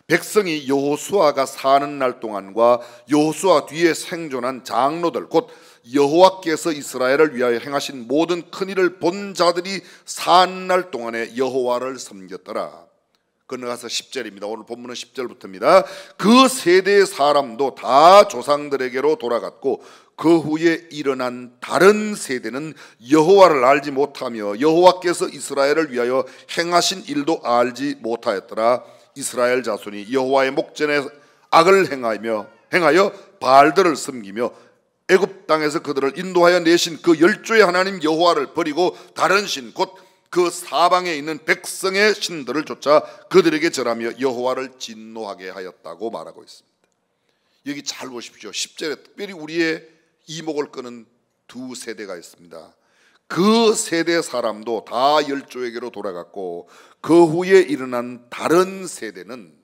백성이 여호수아가 사는 날 동안과 여호수아 뒤에 생존한 장로들 곧 여호와께서 이스라엘을 위하여 행하신 모든 큰 일을 본 자들이 사는 날 동안에 여호와를 섬겼더라. 건너가서 10절입니다. 오늘 본문은 10절부터입니다. 그 세대의 사람도 다 조상들에게로 돌아갔고 그 후에 일어난 다른 세대는 여호와를 알지 못하며 여호와께서 이스라엘을 위하여 행하신 일도 알지 못하였더라. 이스라엘 자손이 여호와의 목전에 악을 행하여 바알들을 섬기며 애굽 땅에서 그들을 인도하여 내신 그 열조의 하나님 여호와를 버리고 다른 신 곧 그 사방에 있는 백성의 신들을 쫓아 그들에게 절하며 여호와를 진노하게 하였다고 말하고 있습니다. 여기 잘 보십시오. 10절에 특별히 우리의 이목을 끄는 두 세대가 있습니다. 그 세대 사람도 다 열조에게로 돌아갔고 그 후에 일어난 다른 세대는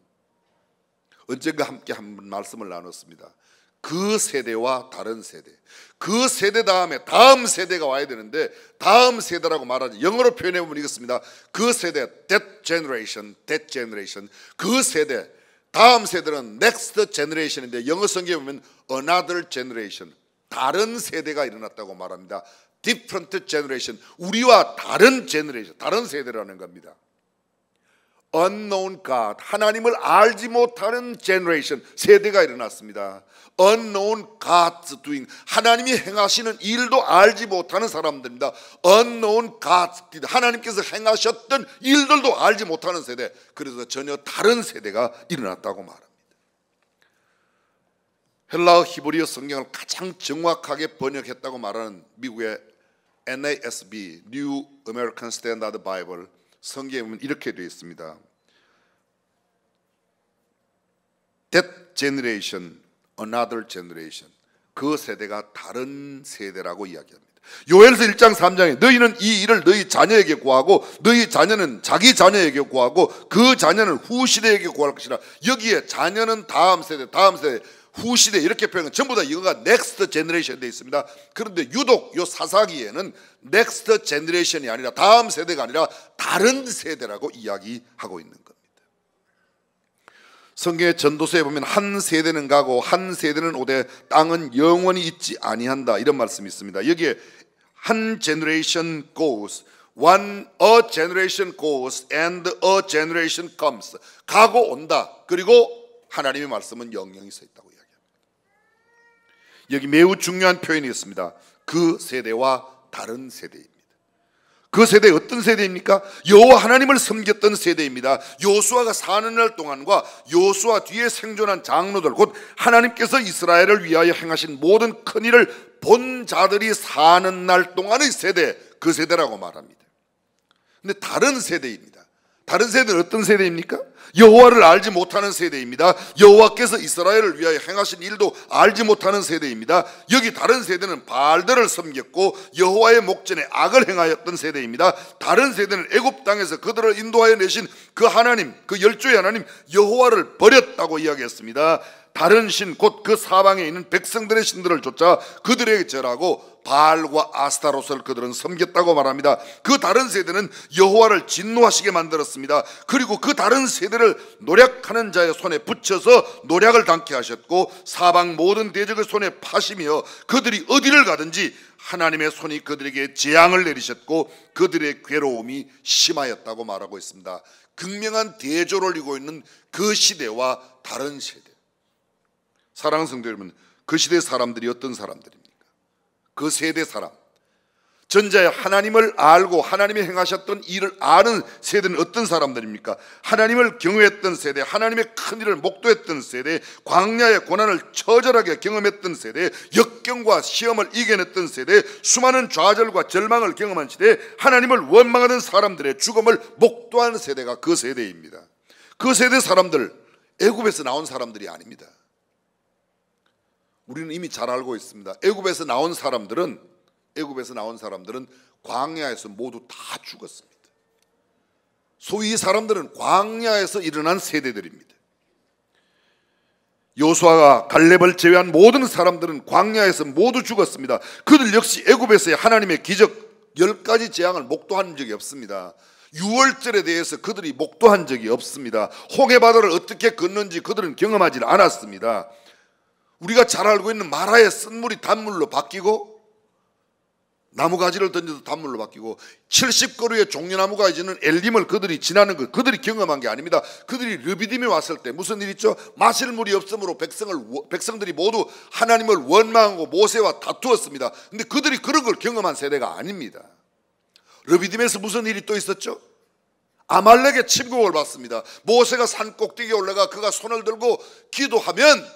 언젠가 함께 한 말씀을 나눴습니다. 그 세대와 다른 세대, 그 세대 다음에 다음 세대가 와야 되는데 다음 세대라고 말하지. 영어로 표현해 보면 이렇습니다. 그 세대, that generation. 그 세대, 다음 세대는 next generation인데 영어 성경에 보면 another generation, 다른 세대가 일어났다고 말합니다. different generation, 우리와 다른 generation, 다른 세대라는 겁니다. unknown God, 하나님을 알지 못하는 generation, 세대가 일어났습니다. unknown God's doing, 하나님이 행하시는 일도 알지 못하는 사람들입니다. unknown God's deed, 하나님께서 행하셨던 일들도 알지 못하는 세대, 그래서 전혀 다른 세대가 일어났다고 말합니다. 헬라어 히브리어 성경을 가장 정확하게 번역했다고 말하는 미국의 NASB, New American Standard Bible 성경에 보면 이렇게 되어 있습니다. That generation, another generation. 그 세대가 다른 세대라고 이야기합니다. 요엘서 1장 3장에 너희는 이 일을 너희 자녀에게 구하고 너희 자녀는 자기 자녀에게 구하고 그 자녀는 후시대에게 구할 것이라. 여기에 자녀는 다음 세대, 후시대 이렇게 표현은 전부 다 이거가 next generation 되어 있습니다. 그런데 유독 요 사사기에는 next generation이 아니라 다음 세대가 아니라 다른 세대라고 이야기하고 있는 겁니다. 성경의 전도서에 보면 한 세대는 가고 한 세대는 오되 땅은 영원히 있지 아니한다 이런 말씀이 있습니다. 여기에 한 generation goes, a generation goes and a generation comes. 가고 온다. 그리고 하나님의 말씀은 영영이 서 있다고 이야기합니다. 여기 매우 중요한 표현이 있습니다. 그 세대와 다른 세대입니다. 그 세대 어떤 세대입니까? 여호와 하나님을 섬겼던 세대입니다. 여호수아가 사는 날 동안과 여호수아 뒤에 생존한 장로들 곧 하나님께서 이스라엘을 위하여 행하신 모든 큰 일을 본 자들이 사는 날 동안의 세대, 그 세대라고 말합니다. 그런데 다른 세대입니다. 다른 세대는 어떤 세대입니까? 여호와를 알지 못하는 세대입니다. 여호와께서 이스라엘을 위하여 행하신 일도 알지 못하는 세대입니다. 여기 다른 세대는 바알들을 섬겼고 여호와의 목전에 악을 행하였던 세대입니다. 다른 세대는 애굽 땅에서 그들을 인도하여 내신 그 하나님, 그 열조의 하나님 여호와를 버렸다고 이야기했습니다. 다른 신 곧 그 사방에 있는 백성들의 신들을 쫓아 그들에게 절하고 바알과 아스타롯을 그들은 섬겼다고 말합니다. 그 다른 세대는 여호와를 진노하시게 만들었습니다. 그리고 그 다른 세대를 노략하는 자의 손에 붙여서 노략을 당케 하셨고 사방 모든 대적의 손에 파시며 그들이 어디를 가든지 하나님의 손이 그들에게 재앙을 내리셨고 그들의 괴로움이 심하였다고 말하고 있습니다. 극명한 대조를 이루고 있는 그 시대와 다른 세대. 사랑하는 성도 여러분, 그 시대 사람들이 어떤 사람들입니까? 그 세대 사람, 전자의 하나님을 알고 하나님이 행하셨던 일을 아는 세대는 어떤 사람들입니까? 하나님을 경외했던 세대, 하나님의 큰 일을 목도했던 세대, 광야의 고난을 처절하게 경험했던 세대, 역경과 시험을 이겨냈던 세대, 수많은 좌절과 절망을 경험한 시대, 하나님을 원망하던 사람들의 죽음을 목도한 세대가 그 세대입니다. 그 세대 사람들, 애굽에서 나온 사람들이 아닙니다. 우리는 이미 잘 알고 있습니다. 애굽에서 나온 사람들은 광야에서 모두 다 죽었습니다. 소위 이 사람들은 광야에서 일어난 세대들입니다. 여호수아가 갈렙을 제외한 모든 사람들은 광야에서 모두 죽었습니다. 그들 역시 애굽에서의 하나님의 기적 10가지 재앙을 목도한 적이 없습니다. 유월절에 대해서 그들이 목도한 적이 없습니다. 홍해바다를 어떻게 건넌지 그들은 경험하지 않았습니다. 우리가 잘 알고 있는 마라의 쓴물이 단물로 바뀌고 나무가지를 던져도 단물로 바뀌고 70그루의 종려나무 가지는 엘림을 그들이 지나는 것 그들이 경험한 게 아닙니다. 그들이 르비딤에 왔을 때 무슨 일 있죠? 마실 물이 없으므로 백성들이 모두 하나님을 원망하고 모세와 다투었습니다. 근데 그들이 그런 걸 경험한 세대가 아닙니다. 르비딤에서 무슨 일이 또 있었죠? 아말렉의 침공을 받습니다. 모세가 산 꼭대기에 올라가 그가 손을 들고 기도하면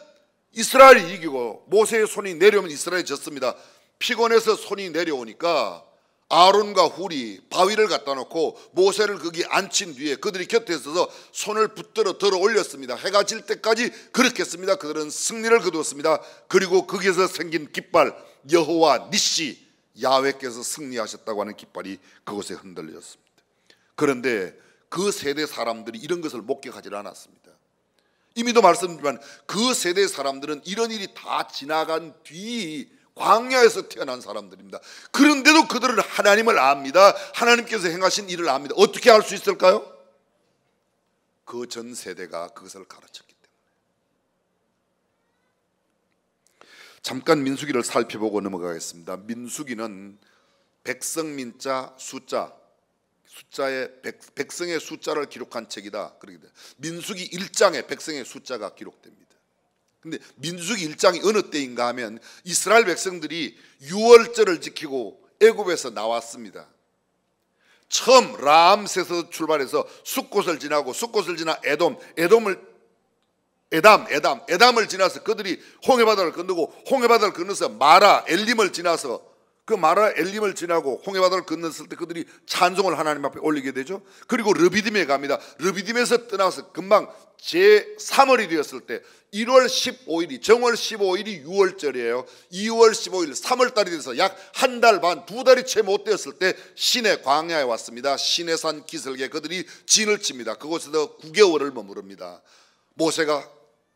이스라엘이 이기고 모세의 손이 내려오면 이스라엘이 졌습니다. 피곤해서 손이 내려오니까 아론과 훌이 바위를 갖다 놓고 모세를 거기 앉힌 뒤에 그들이 곁에 있어서 손을 붙들어 들어 올렸습니다. 해가 질 때까지 그렇게 했습니다. 그들은 승리를 거두었습니다. 그리고 거기에서 생긴 깃발 여호와 니시 야훼께서 승리하셨다고 하는 깃발이 그곳에 흔들렸습니다. 그런데 그 세대 사람들이 이런 것을 목격하지 않았습니다. 이미도 말씀드리지만 그 세대 사람들은 이런 일이 다 지나간 뒤 광야에서 태어난 사람들입니다. 그런데도 그들은 하나님을 압니다. 하나님께서 행하신 일을 압니다. 어떻게 알 수 있을까요? 그 전 세대가 그것을 가르쳤기 때문에. 잠깐 민수기를 살펴보고 넘어가겠습니다. 민수기는 백성민자 숫자의 백성의 숫자를 기록한 책이다. 민수기 1장에 백성의 숫자가 기록됩니다. 근데 민수기 1장이 어느 때인가 하면 이스라엘 백성들이 유월절을 지키고 애굽에서 나왔습니다. 처음 라암새에서 출발해서 숫곳을 지나고 숫곳을 지나 에담을 지나서 그들이 홍해바다를 건너고 홍해바다를 건너서 마라 엘림을 지나서 그 마라 엘림을 지나고 홍해바다를 건넜을 때 그들이 찬송을 하나님 앞에 올리게 되죠. 그리고 르비딤에 갑니다. 르비딤에서 떠나서 금방 제3월이 되었을 때 1월 15일이 정월 15일이 6월절이에요. 2월 15일 3월달이 돼서 약 한 달 반, 2달이 채 못 되었을 때 시내 광야에 왔습니다. 시내산 기슭에 그들이 진을 칩니다. 그곳에서 9개월을 머무릅니다. 모세가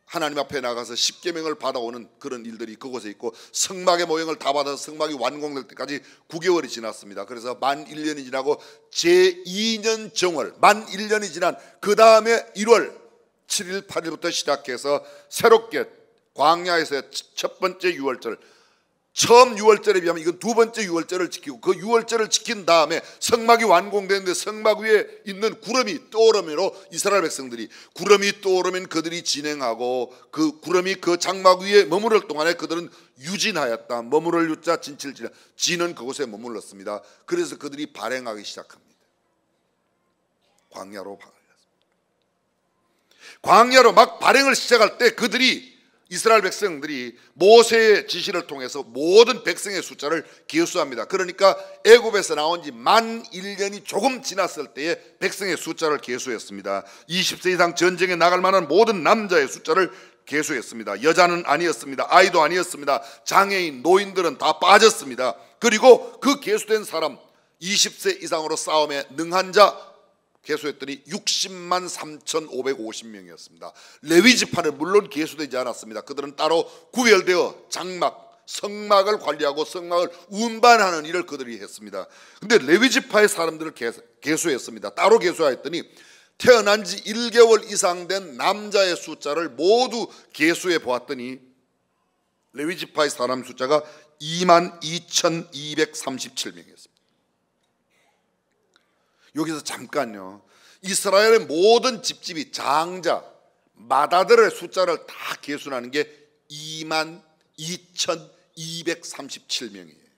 하나님 앞에 나가서 십계명을 받아오는 그런 일들이 그곳에 있고 성막의 모형을 다 받아서 성막이 완공될 때까지 9개월이 지났습니다. 그래서 만 1년이 지나고 제2년 정월 만 1년이 지난 그 다음에 1월 7일 8일부터 시작해서 새롭게 광야에서 첫 번째 유월절, 처음 유월절에 비하면 이건 두 번째 유월절을 지키고 그 유월절을 지킨 다음에 성막이 완공되는데 성막 위에 있는 구름이 떠오르므로 이스라엘 백성들이 구름이 떠오르면 그들이 진행하고 그 구름이 그 장막 위에 머무를 동안에 그들은 유진하였다. 머무를 유자 진칠지라 진은 그곳에 머물렀습니다. 그래서 그들이 발행하기 시작합니다. 광야로 막 발행을 시작할 때 그들이 이스라엘 백성들이 모세의 지시를 통해서 모든 백성의 숫자를 계수합니다. 그러니까 애굽에서 나온 지 만 1년이 조금 지났을 때에 백성의 숫자를 계수했습니다. 20세 이상 전쟁에 나갈 만한 모든 남자의 숫자를 계수했습니다. 여자는 아니었습니다. 아이도 아니었습니다. 장애인, 노인들은 다 빠졌습니다. 그리고 그 계수된 사람 20세 이상으로 싸움에 능한 자 계수했더니 60만 3,550명이었습니다. 레위지파는 물론 계수되지 않았습니다. 그들은 따로 구별되어 장막, 성막을 관리하고 성막을 운반하는 일을 그들이 했습니다. 근데 레위지파의 사람들을 계수했습니다. 따로 계수하였더니 태어난 지 1개월 이상 된 남자의 숫자를 모두 계수해 보았더니 레위지파의 사람 숫자가 22,237명이었습니다. 여기서 잠깐요. 이스라엘의 모든 집집이 장자, 마다들의 숫자를 다 계수하는 게 22,237명이에요.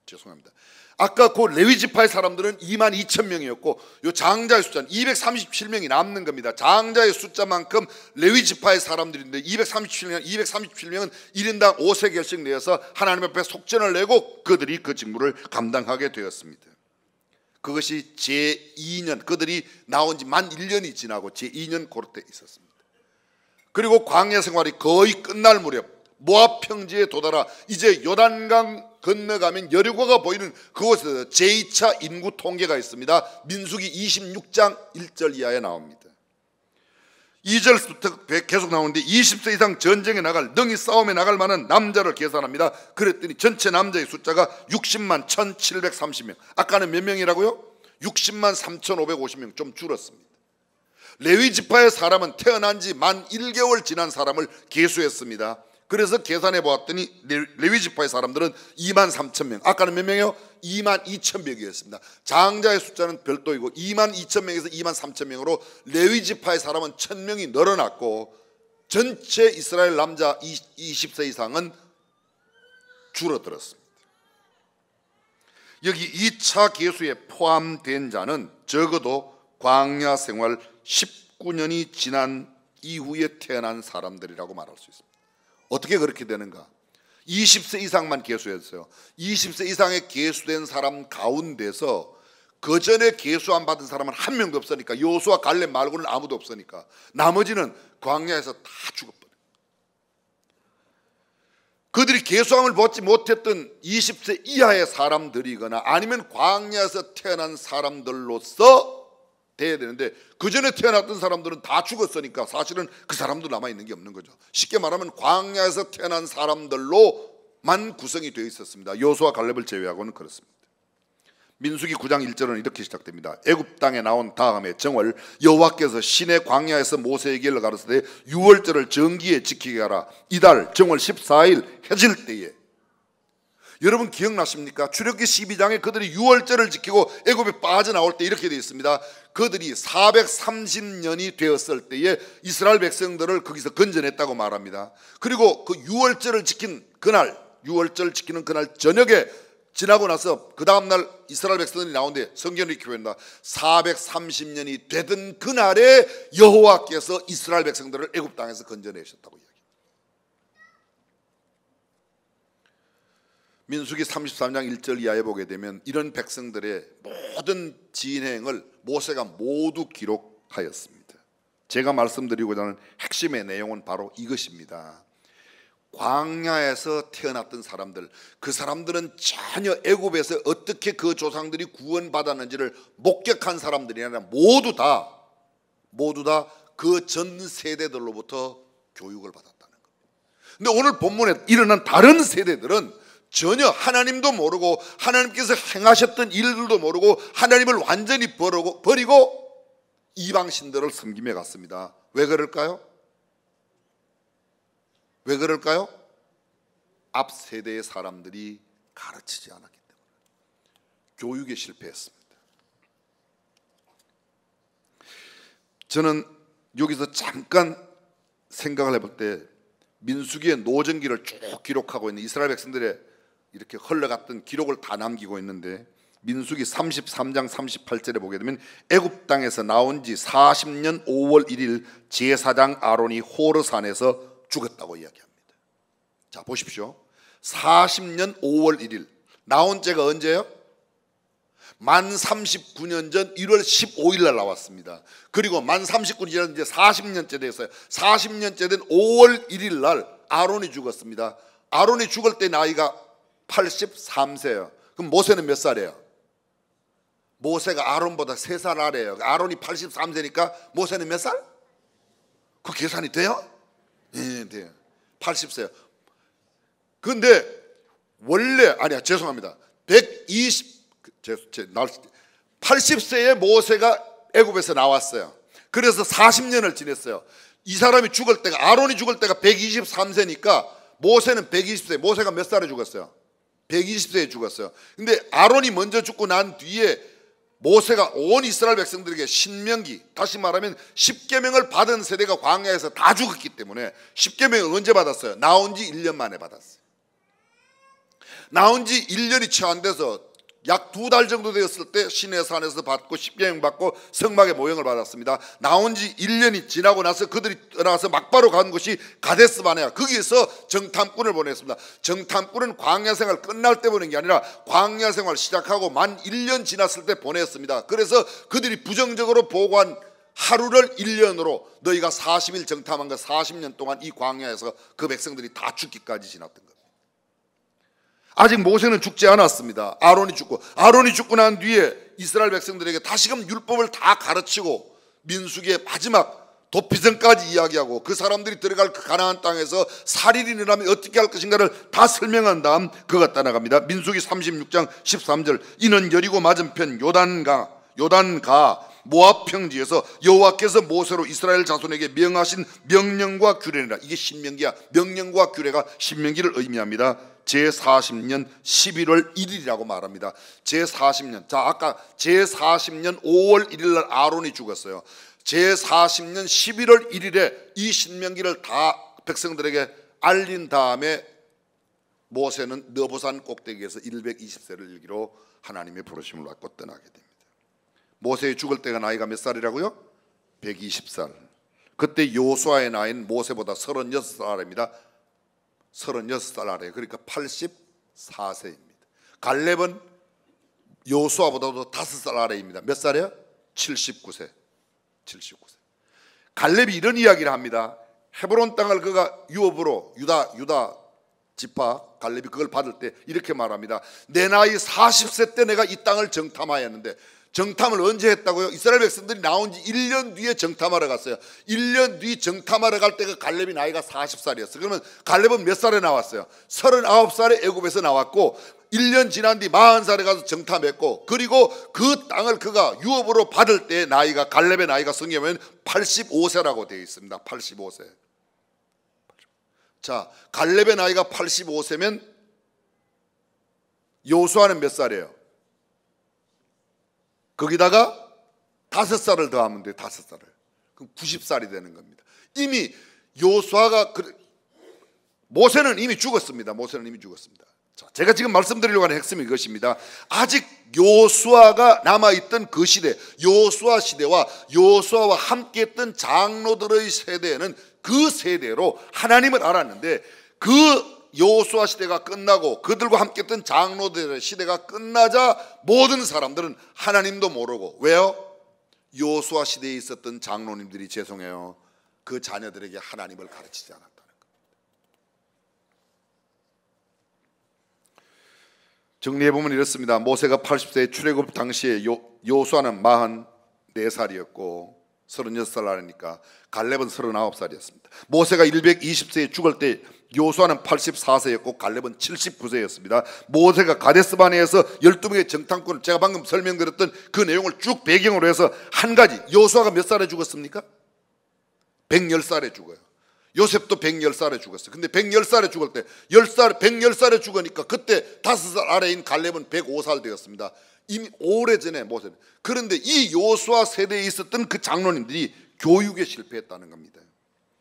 죄송합니다. 아까 그 레위지파의 사람들은 22,000명이었고 요 장자의 숫자는 237명이 남는 겁니다. 장자의 숫자만큼 레위지파의 사람들인데 237명은 1인당 5세겔씩 내어서 하나님 앞에 속전을 내고 그들이 그 직무를 감당하게 되었습니다. 그것이 제2년, 그들이 나온 지 만 1년이 지나고 제2년 고를 때 있었습니다. 그리고 광야 생활이 거의 끝날 무렵 모압 평지에 도달하 이제 요단강 건너가면 여리고가 보이는 그곳에서 제2차 인구 통계가 있습니다. 민수기 26장 1절 이하에 나옵니다. 2절부터 계속 나오는데 20세 이상 전쟁에 나갈 능히 싸움에 나갈 만한 남자를 계산합니다. 그랬더니 전체 남자의 숫자가 60만 1,730명. 아까는 몇 명이라고요? 60만 3,550명, 좀 줄었습니다. 레위 지파의 사람은 태어난 지 만 1개월 지난 사람을 계수했습니다. 그래서 계산해 보았더니 레위 지파의 사람들은 2만 3천 명. 아까는 몇 명이요? 2만 2천 명이었습니다. 장자의 숫자는 별도이고 2만 2천 명에서 2만 3천 명으로 레위 지파의 사람은 1,000명이 늘어났고 전체 이스라엘 남자 20세 이상은 줄어들었습니다. 여기 2차 계수에 포함된 자는 적어도 광야 생활 19년이 지난 이후에 태어난 사람들이라고 말할 수 있습니다. 어떻게 그렇게 되는가? 20세 이상만 계수했어요. 20세 이상에 계수된 사람 가운데서 그 전에 계수 안 받은 사람은 한 명도 없으니까, 여호수아 갈렙 말고는 아무도 없으니까 나머지는 광야에서 다 죽어버려요. 그들이 계수함을 받지 못했던 20세 이하의 사람들이거나 아니면 광야에서 태어난 사람들로서 돼야 되는데, 그 전에 태어났던 사람들은 다 죽었으니까 사실은 그 사람도 남아있는 게 없는 거죠. 쉽게 말하면 광야에서 태어난 사람들로만 구성이 되어 있었습니다. 여호수아 갈렙을 제외하고는 그렇습니다. 민수기 9장 1절은 이렇게 시작됩니다. 애굽 땅에 나온 다음에 정월 여호와께서 시내 광야에서 모세에게 가르치되 유월절을 정기에 지키게 하라. 이달 정월 14일 해질 때에. 여러분 기억나십니까? 출애굽기 12장에 그들이 유월절을 지키고 애굽에 빠져나올 때 이렇게 되어 있습니다. 그들이 430년이 되었을 때에 이스라엘 백성들을 거기서 건져냈다고 말합니다. 그리고 그 유월절을 지킨 그날, 유월절 지키는 그날 저녁에 지나고 나서 그 다음날 이스라엘 백성들이 나오는데 성경이 이렇게 표현한다. 430년이 되던 그날에 여호와께서 이스라엘 백성들을 애굽 땅에서 건져내셨다고 이야기합니다. 민수기 33장 1절 이하에 보게 되면 이런 백성들의 모든 진행을 모세가 모두 기록하였습니다. 제가 말씀드리고자 하는 핵심의 내용은 바로 이것입니다. 광야에서 태어났던 사람들, 그 사람들은 전혀 애굽에서 어떻게 그 조상들이 구원받았는지를 목격한 사람들이 아니라 모두 다 그 전 세대들로부터 교육을 받았다는 겁니다. 근데 오늘 본문에 일어난 다른 세대들은 전혀 하나님도 모르고 하나님께서 행하셨던 일들도 모르고 하나님을 완전히 버리고 이방신들을 섬기며 갔습니다. 왜 그럴까요? 왜 그럴까요? 앞 세대의 사람들이 가르치지 않았기 때문에 교육에 실패했습니다. 저는 여기서 잠깐 생각을 해볼 때 민수기의 노정기를 쭉 기록하고 있는 이스라엘 백성들의 이렇게 흘러갔던 기록을 다 남기고 있는데, 민수기 33장 38절에 보게 되면 애굽 땅에서 나온 지 40년 5월 1일 제사장 아론이 호르산에서 죽었다고 이야기합니다. 자 보십시오. 40년 5월 1일 나온 때가 언제예요? 만 39년 전 1월 15일 날 나왔습니다. 그리고 만 39년 전 이제 40년째 됐어요. 40년째 된 5월 1일 날 아론이 죽었습니다. 아론이 죽을 때 나이가 83세예요. 그럼 모세는 몇 살이에요? 모세가 아론보다 3살 아래예요. 아론이 83세니까 모세는 몇 살? 그 계산이 돼요? 네, 돼요. 80세요. 근데 원래 죄송합니다. 80세에 모세가 애굽에서 나왔어요. 그래서 40년을 지냈어요. 이 사람이 죽을 때가, 아론이 죽을 때가 123세니까 모세는 120세. 모세가 몇 살에 죽었어요? 120세에 죽었어요. 근데 아론이 먼저 죽고 난 뒤에 모세가 온 이스라엘 백성들에게 신명기, 다시 말하면 10계명을 받은 세대가 광야에서 다 죽었기 때문에 10계명을 언제 받았어요? 나온 지 1년 만에 받았어요. 나온 지 1년이 채 안 돼서 약 2달 정도 되었을 때 시내산에서 받고 10계명 받고 성막의 모형을 받았습니다. 나온 지 1년이 지나고 나서 그들이 떠나서 막바로 간 곳이 가데스 바네아. 거기에서 정탐꾼을 보냈습니다. 정탐꾼은 광야 생활 끝날 때 보낸 게 아니라 광야 생활 시작하고 만 1년 지났을 때 보냈습니다. 그래서 그들이 부정적으로 보고한 하루를 1년으로 너희가 40일 정탐한 거 40년 동안 이 광야에서 그 백성들이 다 죽기까지 지났던 겁니다. 아직 모세는 죽지 않았습니다. 아론이 죽고 난 뒤에 이스라엘 백성들에게 다시금 율법을 다 가르치고 민수기의 마지막 도피성까지 이야기하고 그 사람들이 들어갈 그 가나안 땅에서 살인이 일어나면 어떻게 할 것인가를 다 설명한 다음 그가 떠나갑니다. 민수기 36장 13절 이는 여리고 맞은편 요단가 모압 평지에서 여호와께서 모세로 이스라엘 자손에게 명하신 명령과 규례니라. 이게 신명기야. 명령과 규례가 신명기를 의미합니다. 제40년 11월 1일이라고 말합니다. 제40년. 자, 아까 제40년 5월 1일 날 아론이 죽었어요. 제40년 11월 1일에 이 신명기를 다 백성들에게 알린 다음에 모세는 느보산 꼭대기에서 120세를 일기로 하나님의 부르심을 받고 떠나게 됩니다. 모세의 죽을 때가 나이가 몇 살이라고요? 120살. 그때 요수아의 나이는 모세보다 36살 아래입니다. 36살 아래. 그러니까 84세입니다. 갈렙은 요수아보다도 5살 아래입니다. 몇 살이에요? 79세. 79세. 갈렙이 이런 이야기를 합니다. 헤브론 땅을 그가 유업으로 유다 지파 갈렙이 그걸 받을 때 이렇게 말합니다. 내 나이 40세 때 내가 이 땅을 정탐하였는데, 정탐을 언제 했다고요? 이스라엘 백성들이 나온 지 1년 뒤에 정탐하러 갔어요. 1년 뒤 정탐하러 갈 때가 갈렙이 나이가 40살이었어요. 그러면 갈렙은 몇 살에 나왔어요? 39살에 애굽에서 나왔고 1년 지난 뒤 40살에 가서 정탐했고, 그리고 그 땅을 그가 유업으로 받을 때 나이가, 갈렙의 나이가 성경에 85세라고 되어 있습니다. 85세. 자, 갈렙의 나이가 85세면 요수아는 몇 살이에요? 거기다가 5살을 더하면 돼요. 5살을. 그럼 90살이 되는 겁니다. 이미 요수아가, 모세는 이미 죽었습니다. 모세는 이미 죽었습니다. 자, 제가 지금 말씀드리려고 하는 핵심이 이것입니다. 아직 요수아가 남아있던 그 시대, 요수아 시대와 요수아와 함께했던 장로들의 세대에는 그 세대로 하나님을 알았는데, 그 요수아 시대가 끝나고 그들과 함께했던 장로들의 시대가 끝나자 모든 사람들은 하나님도 모르고, 왜요? 요수아 시대에 있었던 장로님들이, 죄송해요, 그 자녀들에게 하나님을 가르치지 않았다는 겁니다. 정리해보면 이렇습니다. 모세가 80세에 출애굽 당시에 요수아는 44살이었고 36살 아래니까 갈렙은 39살이었습니다. 모세가 120세에 죽을 때 요수아는 84세였고 갈렙은 79세였습니다. 모세가 가데스바네에서 12명의 정탐꾼을, 제가 방금 설명드렸던 그 내용을 쭉 배경으로 해서 한 가지, 요수아가 몇 살에 죽었습니까? 110살에 죽어요. 요셉도 110살에 죽었어요. 근데 110살에 죽을 때 110살에 죽으니까 그때 5살 아래인 갈렙은 105살 되었습니다. 이미 오래전에 모세는. 그런데 이 요수아 세대에 있었던 그 장로님들이 교육에 실패했다는 겁니다.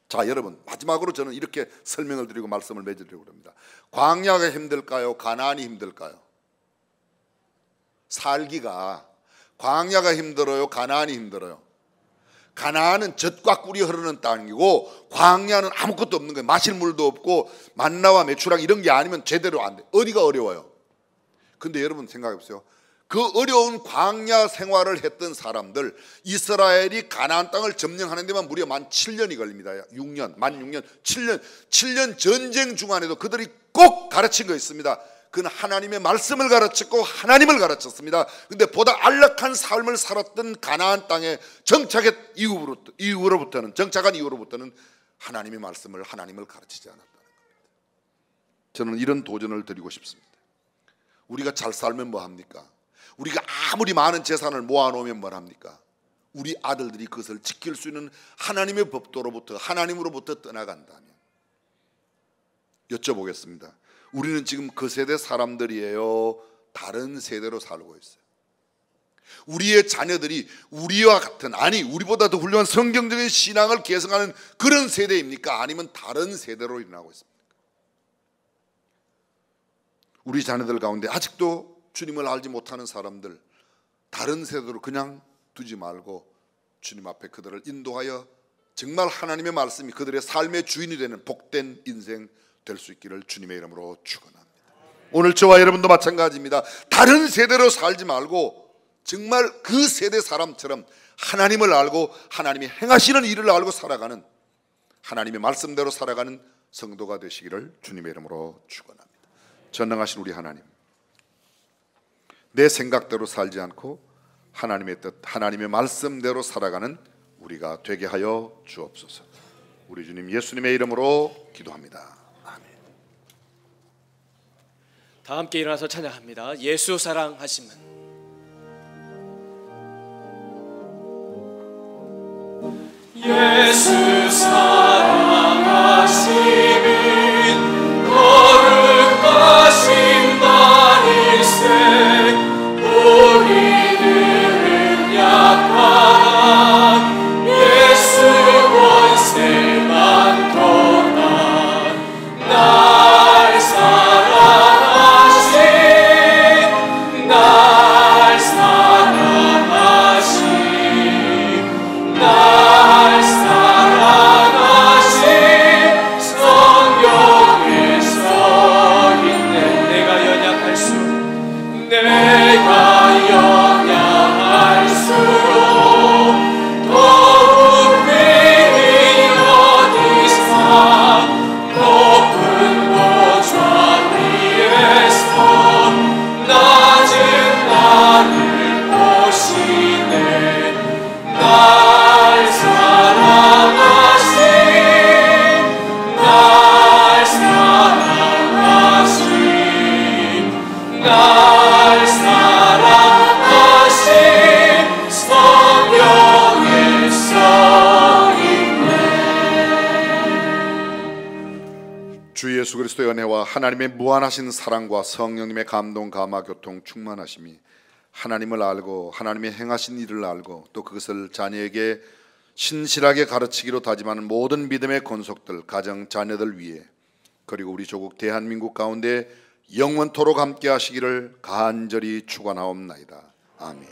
자, 여러분, 마지막으로 저는 이렇게 설명을 드리고 말씀을 맺으려고 합니다. 광야가 힘들까요? 가나안이 힘들까요? 살기가 광야가 힘들어요? 가나안이 힘들어요? 가나안은 젖과 꿀이 흐르는 땅이고 광야는 아무것도 없는 거예요. 마실 물도 없고 만나와 메추랑 이런 게 아니면 제대로 안 돼. 어디가 어려워요? 근데 여러분 생각해 보세요. 그 어려운 광야 생활을 했던 사람들, 이스라엘이 가나안 땅을 점령하는 데만 무려 만 7년이 걸립니다. 6년, 만 6년, 7년 전쟁 중간에도 그들이 꼭 가르친 거 있습니다. 그는 하나님의 말씀을 가르쳤고 하나님을 가르쳤습니다. 근데 보다 안락한 삶을 살았던 가나안 땅에 정착한 이후로부터는 하나님의 말씀을, 하나님을 가르치지 않았다는 겁니다. 저는 이런 도전을 드리고 싶습니다. 우리가 잘 살면 뭐 합니까? 우리가 아무리 많은 재산을 모아놓으면 뭘 합니까? 우리 아들들이 그것을 지킬 수 있는 하나님의 법도로부터, 하나님으로부터 떠나간다면, 여쭤보겠습니다. 우리는 지금 그 세대 사람들이에요? 다른 세대로 살고 있어요? 우리의 자녀들이 우리와 같은, 아니 우리보다 더 훌륭한 성경적인 신앙을 계승하는 그런 세대입니까? 아니면 다른 세대로 일어나고 있습니까? 우리 자녀들 가운데 아직도 주님을 알지 못하는 사람들, 다른 세대로 그냥 두지 말고 주님 앞에 그들을 인도하여 정말 하나님의 말씀이 그들의 삶의 주인이 되는 복된 인생 될 수 있기를 주님의 이름으로 축원합니다. 오늘 저와 여러분도 마찬가지입니다. 다른 세대로 살지 말고 정말 그 세대 사람처럼 하나님을 알고 하나님이 행하시는 일을 알고 살아가는, 하나님의 말씀대로 살아가는 성도가 되시기를 주님의 이름으로 축원합니다. 전능하신 우리 하나님, 내 생각대로 살지 않고 하나님의 뜻, 하나님의 말씀대로 살아가는 우리가 되게 하여 주옵소서. 우리 주님 예수님의 이름으로 기도합니다. 아멘. 다 함께 일어나서 찬양합니다. 예수 사랑하심은. 예수 사랑하심은 거룩하신 날일세. 우리들은 약한 예수 권세만 도다. 날 사랑하신 날 사랑하신 날 사랑하신 성경에 써있네. 내가 연약할수록 더욱 능히 어디서 높은 보좌 위에서 낮은 나를 보시네. 날 사랑하신 날 사랑하신 날 사랑하신 성경에 써있네. 주 예수 그리스도의 은혜와 하나님의 무한하신 사랑과 성령님의 감동, 감화, 교통, 충만하심이 하나님을 알고 하나님의 행하신 일을 알고 또 그것을 자녀에게 신실하게 가르치기로 다짐하는 모든 믿음의 권속들, 가정, 자녀들 위해 그리고 우리 조국 대한민국 가운데 영원토록 함께 하시기를 간절히 축원하옵나이다. 아멘.